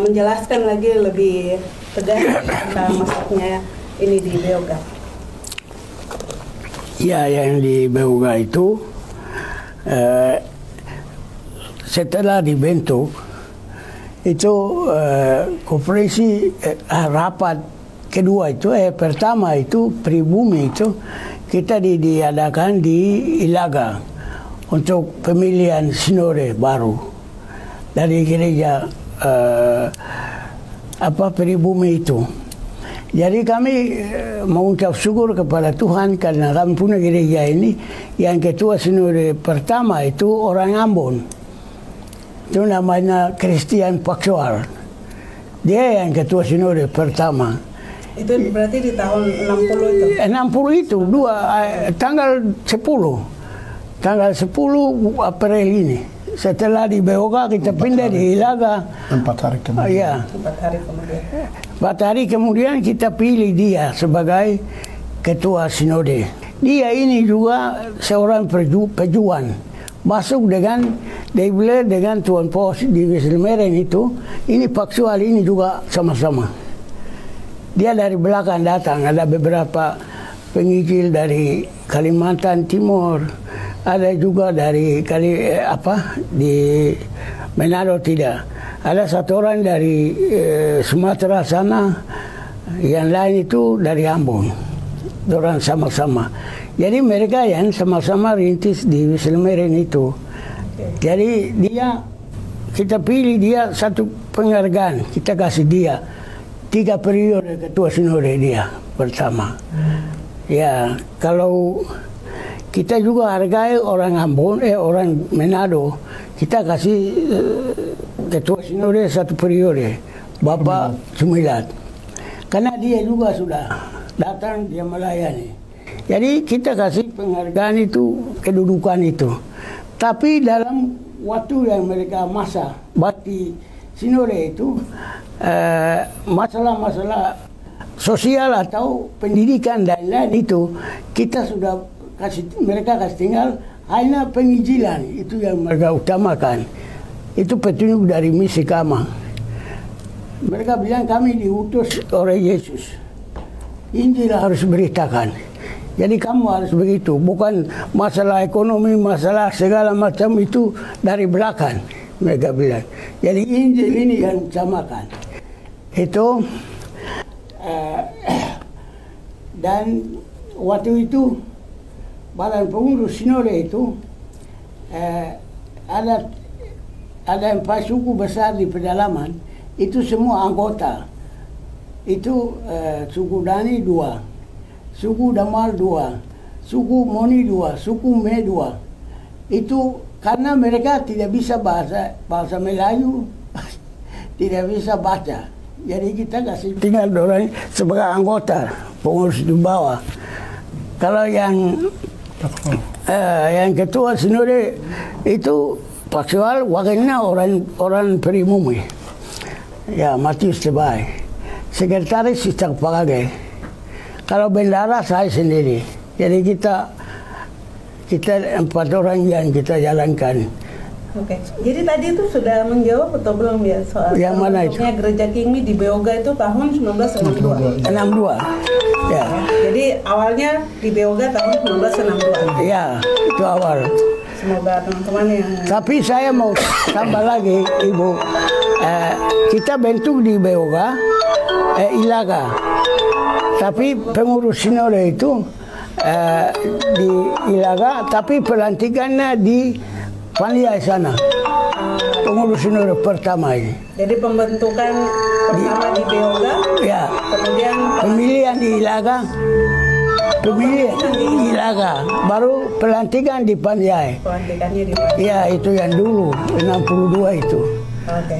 menjelaskan lagi lebih tegas tentang masuknya ini di Beoga.
Ya, yang di Beoga itu setelah dibentuk itu koperasi rapat kedua itu pertama itu pribumi itu kita diadakan di Ilaga untuk pemilihan sinode baru dari gereja pribumi itu. Jadi kami mengucap syukur kepada Tuhan karena kami punya gereja ini yang ketua sinode pertama itu orang Ambon. Itu namanya Christian Paksuar. Dia yang ketua sinode pertama.
Itu berarti di tahun 60 itu?
60 itu, tanggal 10. Tanggal 10 April ini. Setelah di Beoga kita pindah di Ilaga.
4 hari kemudian.
Ya.
4 hari kemudian.
4 hari kemudian kita pilih dia sebagai ketua sinode. Dia ini juga seorang pejuang. Masuk dengan Tuan Pos di Wesselmeren itu. Ini Paksual ini juga sama-sama. Dia dari belakang datang. Ada beberapa pengikil dari Kalimantan Timur. Ada juga dari di Manado tidak. Ada satu orang dari Sumatera sana, yang lain itu dari Ambon. Orang sama-sama. Jadi mereka yang sama-sama rintis di Wesselmeren itu. Jadi kita pilih dia satu penghargaan. Kita kasih dia 3 periode ketua sinode dia pertama. Ya, kalau kita juga hargai orang Ambon, orang Manado, kita kasih ketua sinode 1 periode, Bapak Sumilat. Karena dia juga sudah datang, dia melayani. Jadi kita kasih penghargaan itu, kedudukan itu. Tapi dalam waktu yang mereka masa bakti sinode itu, masalah-masalah sosial atau pendidikan dan lain itu, kita sudah mereka kasih tinggal hanya penginjilan, itu yang mereka utamakan. Itu petunjuk dari misi Kama. Mereka bilang kami diutus oleh Yesus. Injil harus beritakan. Jadi kamu harus begitu, bukan masalah ekonomi, masalah segala macam itu dari belakang. Mereka bilang. Jadi Injil ini yang utamakan. Itu dan waktu itu Badan Pengurus Sinode itu ada 4 suku besar di pedalaman, itu semua anggota. itu suku Dani 2, suku Damal 2, suku Moni 2, suku Me 2. Itu karena mereka tidak bisa bahasa Melayu, tidak bisa baca. Jadi kita kasih tinggal orang sebagai anggota pengurus di bawah. Kalau yang ketua sinode itu faktual wakilnya orang Perimumi. Ya, Matius Tebai. Sekretaris Sistak Pagage. Kalau bendara saya sendiri. Jadi kita 4 orang yang kita jalankan.
Oke. Jadi tadi itu sudah menjawab atau belum ya soal
yang mana itu?
Gereja Kingmi di Beoga itu tahun 1962.
62. Ya.
Jadi awalnya di Beoga tahun 1962.
Ya, itu awal.
Semoga teman-teman yang...
Tapi saya mau tambah lagi, Ibu. Kita bentuk di Beoga, Ilaga. Tapi pengurus sinode itu di Ilaga, tapi pelantikannya di Paniai sana. Pengurus sinode pertama ini.
Jadi pembentukan pertama di Beoga,
ya.
Kemudian
pemilihan di Ilaga. Pemilihan di Ilaga, baru pelantikan di Paniai.
Pelantikannya di Paniai.
Ya, itu yang dulu 62 itu.
Oke.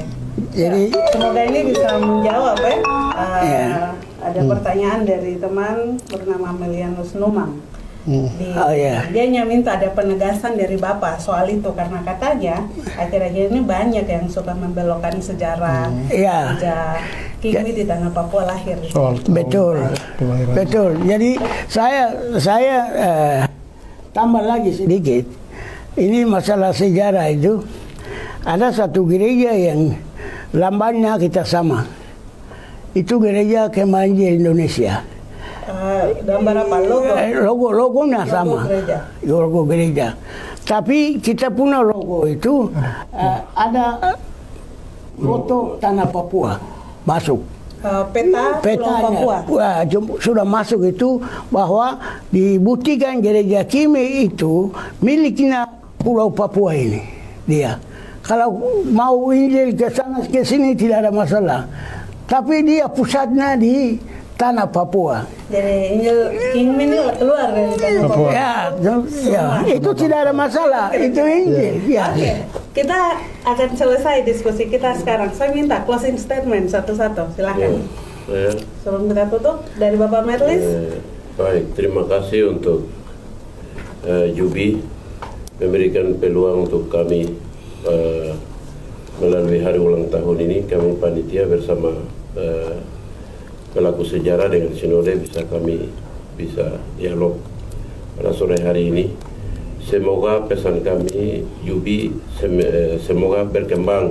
Jadi
semoga ini bisa menjawab ya. Ada pertanyaan dari teman bernama Melianus Numang. Dia minta ada penegasan dari Bapak soal itu karena katanya akhir-akhir ini banyak yang suka membelokkan sejarah sejak Kingmi di tanah Papua lahir.
Betul. Jadi saya tambah lagi sedikit. Ini masalah sejarah itu. Ada satu gereja yang lambangnya kita sama. Itu gereja Kemah Injil Indonesia.
Gambar apa?
Logonya sama. Logo gereja. Tapi kita punya logo itu ada foto tanah Papua masuk.
Petanya.
Wah, sudah masuk itu bahwa dibuktikan gereja Kingmi itu miliknya Pulau Papua ini dia. Kalau mau Injil ke sana ke sini tidak ada masalah. Tapi dia pusatnya di tanah Papua.
Jadi Injil Kingmi ini keluar dari tanah Papua.
Ya, itu tidak ada masalah. Itu Injil. Ya.
Oke. Kita akan selesai diskusi kita sekarang. Saya minta closing statement satu-satu. Silakan. Sebelum kita tutup dari Bapak Merlis.
Baik, terima kasih untuk Jubi memberikan peluang untuk kami melalui hari ulang tahun ini. Kami panitia bersama pelaku sejarah dengan sinode kami bisa dialog pada sore hari ini. Semoga pesan kami Jubi semoga berkembang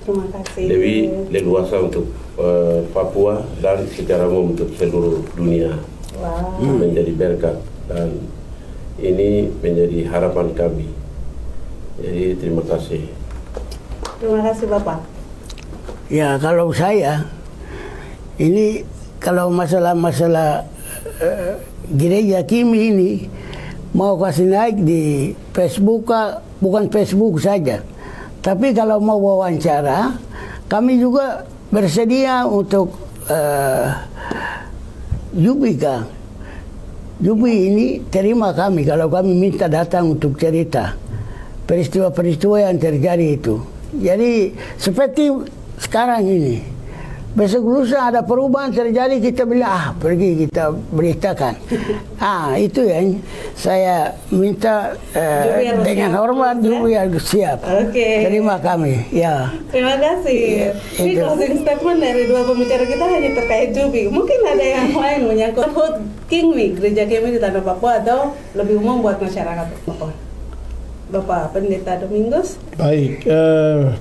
Terima kasih.
lebih leluasa untuk Papua dan secara umum untuk seluruh dunia. Menjadi berkat dan ini menjadi harapan kami. Jadi terima kasih.
Terima kasih Bapak.
Ya, kalau saya ini kalau masalah gereja Kingmi ini mau kasih naik di Facebook, bukan Facebook saja. Tapi kalau mau wawancara, kami juga bersedia untuk Jubi ini terima kami kalau kami minta datang untuk cerita peristiwa-peristiwa yang terjadi itu. Jadi seperti sekarang ini, besok lusa ada perubahan terjadi, kita bilang pergi kita beritakan. Itu yang saya minta dengan hormat. Jubi harus siap. Terima kami. Ya.
Terima kasih. Ini closing statement dari dua pembicara kita hanya terkait Jubi. Mungkin ada yang lain menyangkut Kingmi, gereja Kingmi di tanah Papua atau lebih umum buat masyarakat Papua. Bapak Pendeta Domingus.
Baik,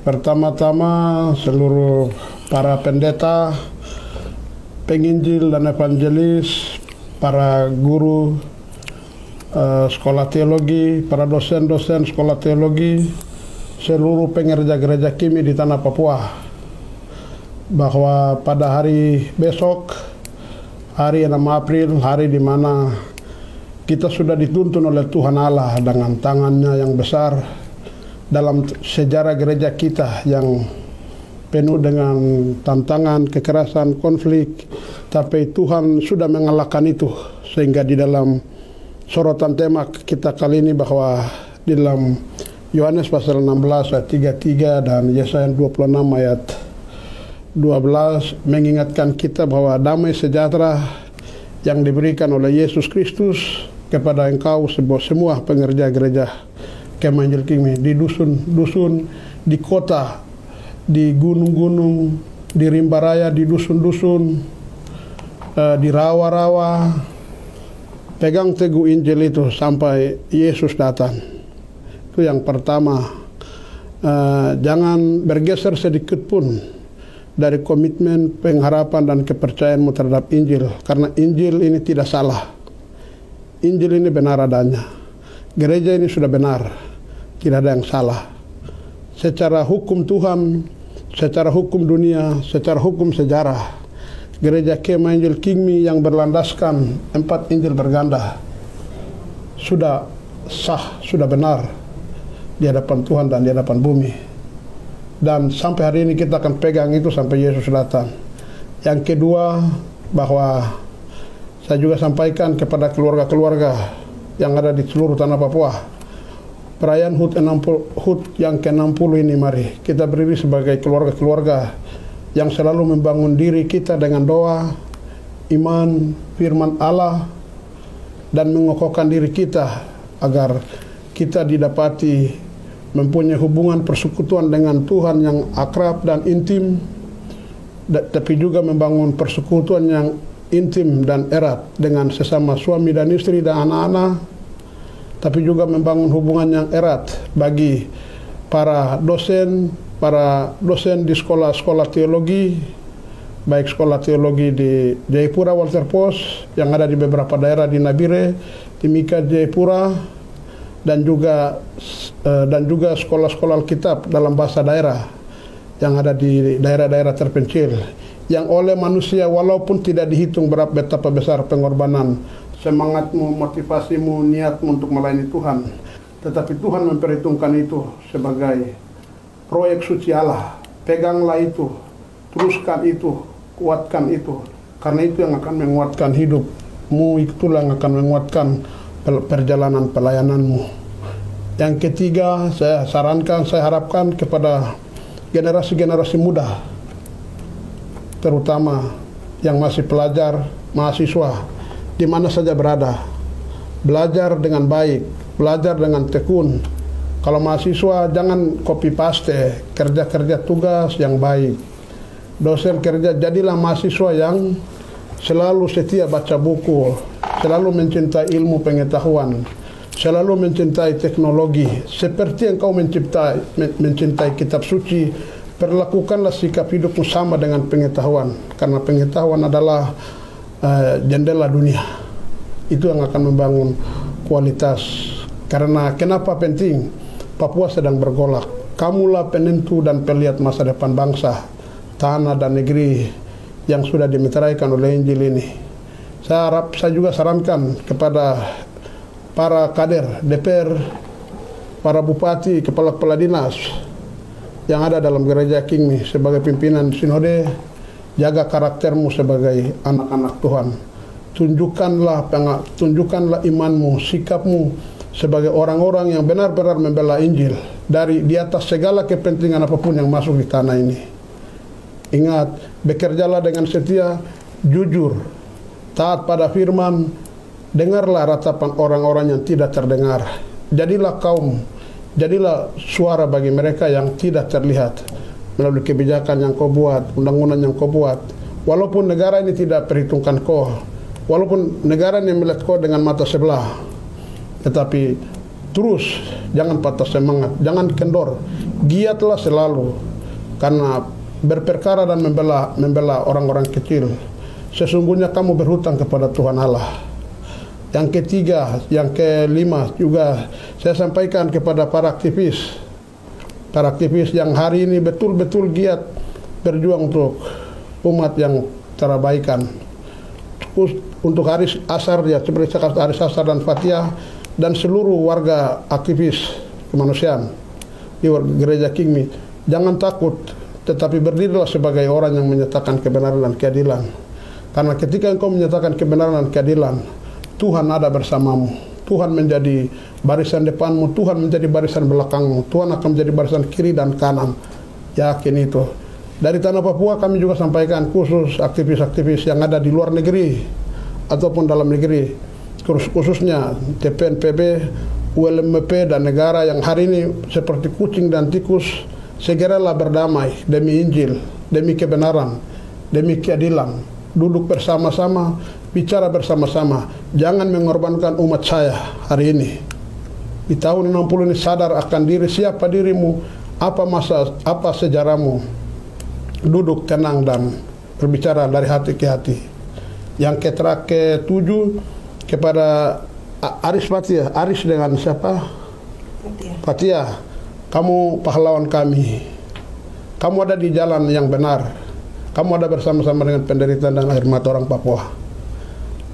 pertama-tama seluruh para pendeta, penginjil dan evangelis, para guru sekolah teologi, para dosen-dosen sekolah teologi, seluruh pengerja gereja Kingmi di tanah Papua, bahwa pada hari besok, hari 6 April, hari di mana kita sudah dituntun oleh Tuhan Allah dengan tangannya yang besar dalam sejarah gereja kita yang penuh dengan tantangan, kekerasan, konflik, tapi Tuhan sudah mengalahkan itu, sehingga di dalam sorotan tema kita kali ini bahwa di dalam Yohanes pasal 16 ayat 33 dan Yesaya 26 ayat 12 mengingatkan kita bahwa damai sejahtera yang diberikan oleh Yesus Kristus kepada engkau semua pengerja gereja Kemah Injil Kingmi di dusun-dusun, di kota, di gunung-gunung, di rimba raya, di dusun-dusun, di rawa-rawa. Pegang teguh Injil itu sampai Yesus datang. Itu yang pertama. Jangan bergeser sedikit pun dari komitmen, pengharapan, dan kepercayaanmu terhadap Injil. Karena Injil ini tidak salah. Injil ini benar adanya. Gereja ini sudah benar. Tidak ada yang salah. Secara hukum Tuhan, secara hukum dunia, secara hukum sejarah, Gereja Kemah Injil Kingmi yang berlandaskan 4 Injil berganda sudah sah, sudah benar di hadapan Tuhan dan di hadapan bumi. Dan sampai hari ini kita akan pegang itu sampai Yesus datang. Yang kedua, bahwa saya juga sampaikan kepada keluarga-keluarga yang ada di seluruh tanah Papua, perayaan HUT yang ke-60 ini, mari kita berdiri sebagai keluarga-keluarga yang selalu membangun diri kita dengan doa, iman, firman Allah, dan mengokohkan diri kita agar kita didapati mempunyai hubungan persekutuan dengan Tuhan yang akrab dan intim, tapi juga membangun persekutuan yang intim dan erat dengan sesama suami dan istri dan anak-anak, tapi juga membangun hubungan yang erat bagi para dosen di sekolah-sekolah teologi, baik sekolah teologi di Jayapura Walter Post yang ada di beberapa daerah di Nabire, Timika, Jayapura, dan juga sekolah-sekolah Alkitab dalam bahasa daerah yang ada di daerah-daerah terpencil, yang oleh manusia walaupun tidak dihitung betapa besar pengorbanan, semangatmu, motivasimu, niatmu untuk melayani Tuhan, tetapi Tuhan memperhitungkan itu sebagai proyek suci Allah. Peganglah itu, teruskan itu, kuatkan itu, karena itu yang akan menguatkan hidupmu, itulah yang akan menguatkan perjalanan pelayananmu. Yang ketiga, saya harapkan kepada generasi-generasi muda, terutama yang masih pelajar, mahasiswa, di mana saja berada, belajar dengan baik, belajar dengan tekun. Kalau mahasiswa, jangan copy paste, kerja tugas yang baik. Dosen kerja, jadilah mahasiswa yang selalu setia baca buku, selalu mencintai ilmu pengetahuan, selalu mencintai teknologi, seperti yang kau mencintai kitab suci. Perlakukanlah sikap hidupmu sama dengan pengetahuan, karena pengetahuan adalah jendela dunia. Itu yang akan membangun kualitas. Karena kenapa penting? Papua sedang bergolak. Kamulah penentu dan pelihat masa depan bangsa, tanah dan negeri yang sudah dimeteraikan oleh Injil ini. Saya juga sarankan kepada para kader DPR, para bupati, kepala-kepala dinas yang ada dalam gereja Kingmi sebagai pimpinan sinode, jaga karaktermu sebagai anak-anak Tuhan. Tunjukkanlah imanmu, sikapmu sebagai orang-orang yang benar-benar membela Injil di atas segala kepentingan apapun yang masuk di tanah ini. Ingat, bekerjalah dengan setia, jujur, taat pada firman, dengarlah ratapan orang-orang yang tidak terdengar. Jadilah suara bagi mereka yang tidak terlihat melalui kebijakan yang kau buat, undang-undang yang kau buat. Walaupun negara ini tidak perhitungkan kau, walaupun negara ini melihat kau dengan mata sebelah, tetapi terus jangan patah semangat, jangan kendor, giatlah selalu, karena berperkara dan membela orang-orang kecil, sesungguhnya kamu berhutang kepada Tuhan Allah. Yang ketiga, yang kelima juga saya sampaikan kepada para aktivis yang hari ini betul-betul giat berjuang untuk umat yang terabaikan, untuk hari Asar ya, seperti hari Asar dan Fatihah, dan seluruh warga aktivis kemanusiaan di gereja Kingmi. Jangan takut tetapi berdirilah sebagai orang yang menyatakan kebenaran dan keadilan. Karena ketika engkau menyatakan kebenaran dan keadilan, Tuhan ada bersamamu. Tuhan menjadi barisan depanmu, Tuhan menjadi barisan belakangmu, Tuhan akan menjadi barisan kiri dan kanan. Yakin itu. Dari Tanah Papua kami juga sampaikan khusus aktivis-aktivis yang ada di luar negeri ataupun dalam negeri, khususnya TPNPB, ULMP dan negara yang hari ini seperti kucing dan tikus, segeralah berdamai demi Injil, demi kebenaran, demi keadilan. Duduk bersama-sama, bicara bersama-sama. Jangan mengorbankan umat saya hari ini. Di tahun 60 ini sadar akan diri, siapa dirimu, apa sejarahmu. Duduk tenang dan berbicara dari hati ke hati. Yang ke-7 kepada Aris Fatia, Aris dengan siapa? Fatia, kamu pahlawan kami. Kamu ada di jalan yang benar. Kamu ada bersama-sama dengan penderitaan dan air mata orang Papua.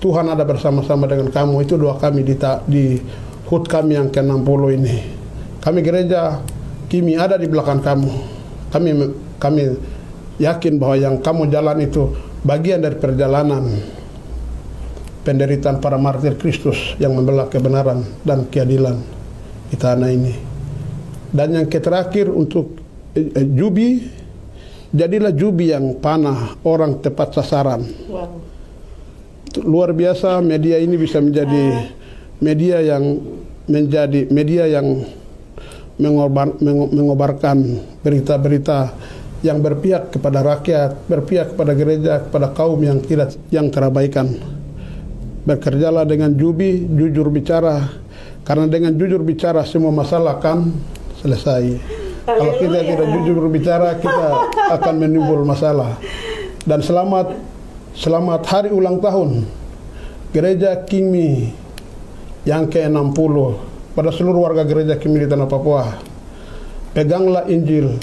Tuhan ada bersama-sama dengan kamu. Itu doa kami di HUT kami yang ke-60 ini. Kami gereja Kimi ada di belakang kamu. Kami yakin bahwa yang kamu jalan itu bagian dari perjalanan penderitaan para martir Kristus yang membela kebenaran dan keadilan di tanah ini. Dan yang terakhir untuk Jubi, jadilah Jubi yang panah, orang tepat sasaran.
Wow.
Luar biasa, media ini bisa menjadi media yang mengobarkan berita-berita yang berpihak kepada rakyat, berpihak kepada gereja, kepada kaum yang terabaikan. Bekerjalah dengan Jubi, jujur bicara, karena dengan jujur bicara semua masalah akan selesai. Kalau kita tidak jujur bicara, kita akan menimbul masalah. Dan selamat hari ulang tahun Gereja Kimi yang ke-60 pada seluruh warga Gereja Kimi di Tanah Papua. Peganglah Injil,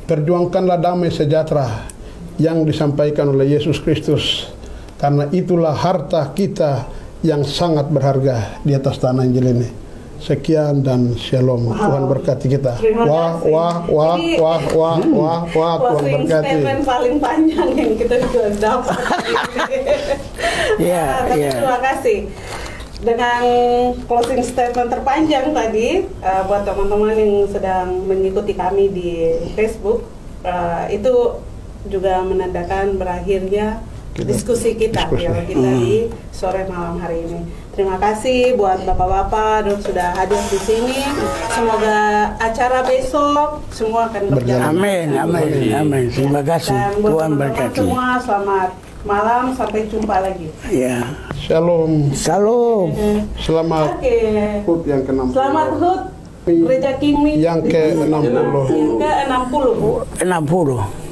perjuangkanlah damai sejahtera yang disampaikan oleh Yesus Kristus, karena itulah harta kita yang sangat berharga di atas tanah Injil ini. Sekian dan shalom. Tuhan berkati kita. Wah, Tuhan berkati.
Statement paling panjang yang kita sudah dapat. Terima kasih. Dengan closing statement terpanjang tadi, buat teman-teman yang sedang mengikuti kami di Facebook, itu juga menandakan berakhirnya diskusi kita di sore malam hari ini. Terima kasih buat bapak-bapak yang sudah hadir di sini. Semoga acara besok semua akan berjalan.
Amin. Terima kasih.
Dan
Tuhan berkati.
Semua selamat malam, sampai jumpa lagi.
Ya.
Shalom. Selamat HUT yang ke-60.
Selamat HUT Gereja Kimi
yang ke-60.
Yang ke-60.
60.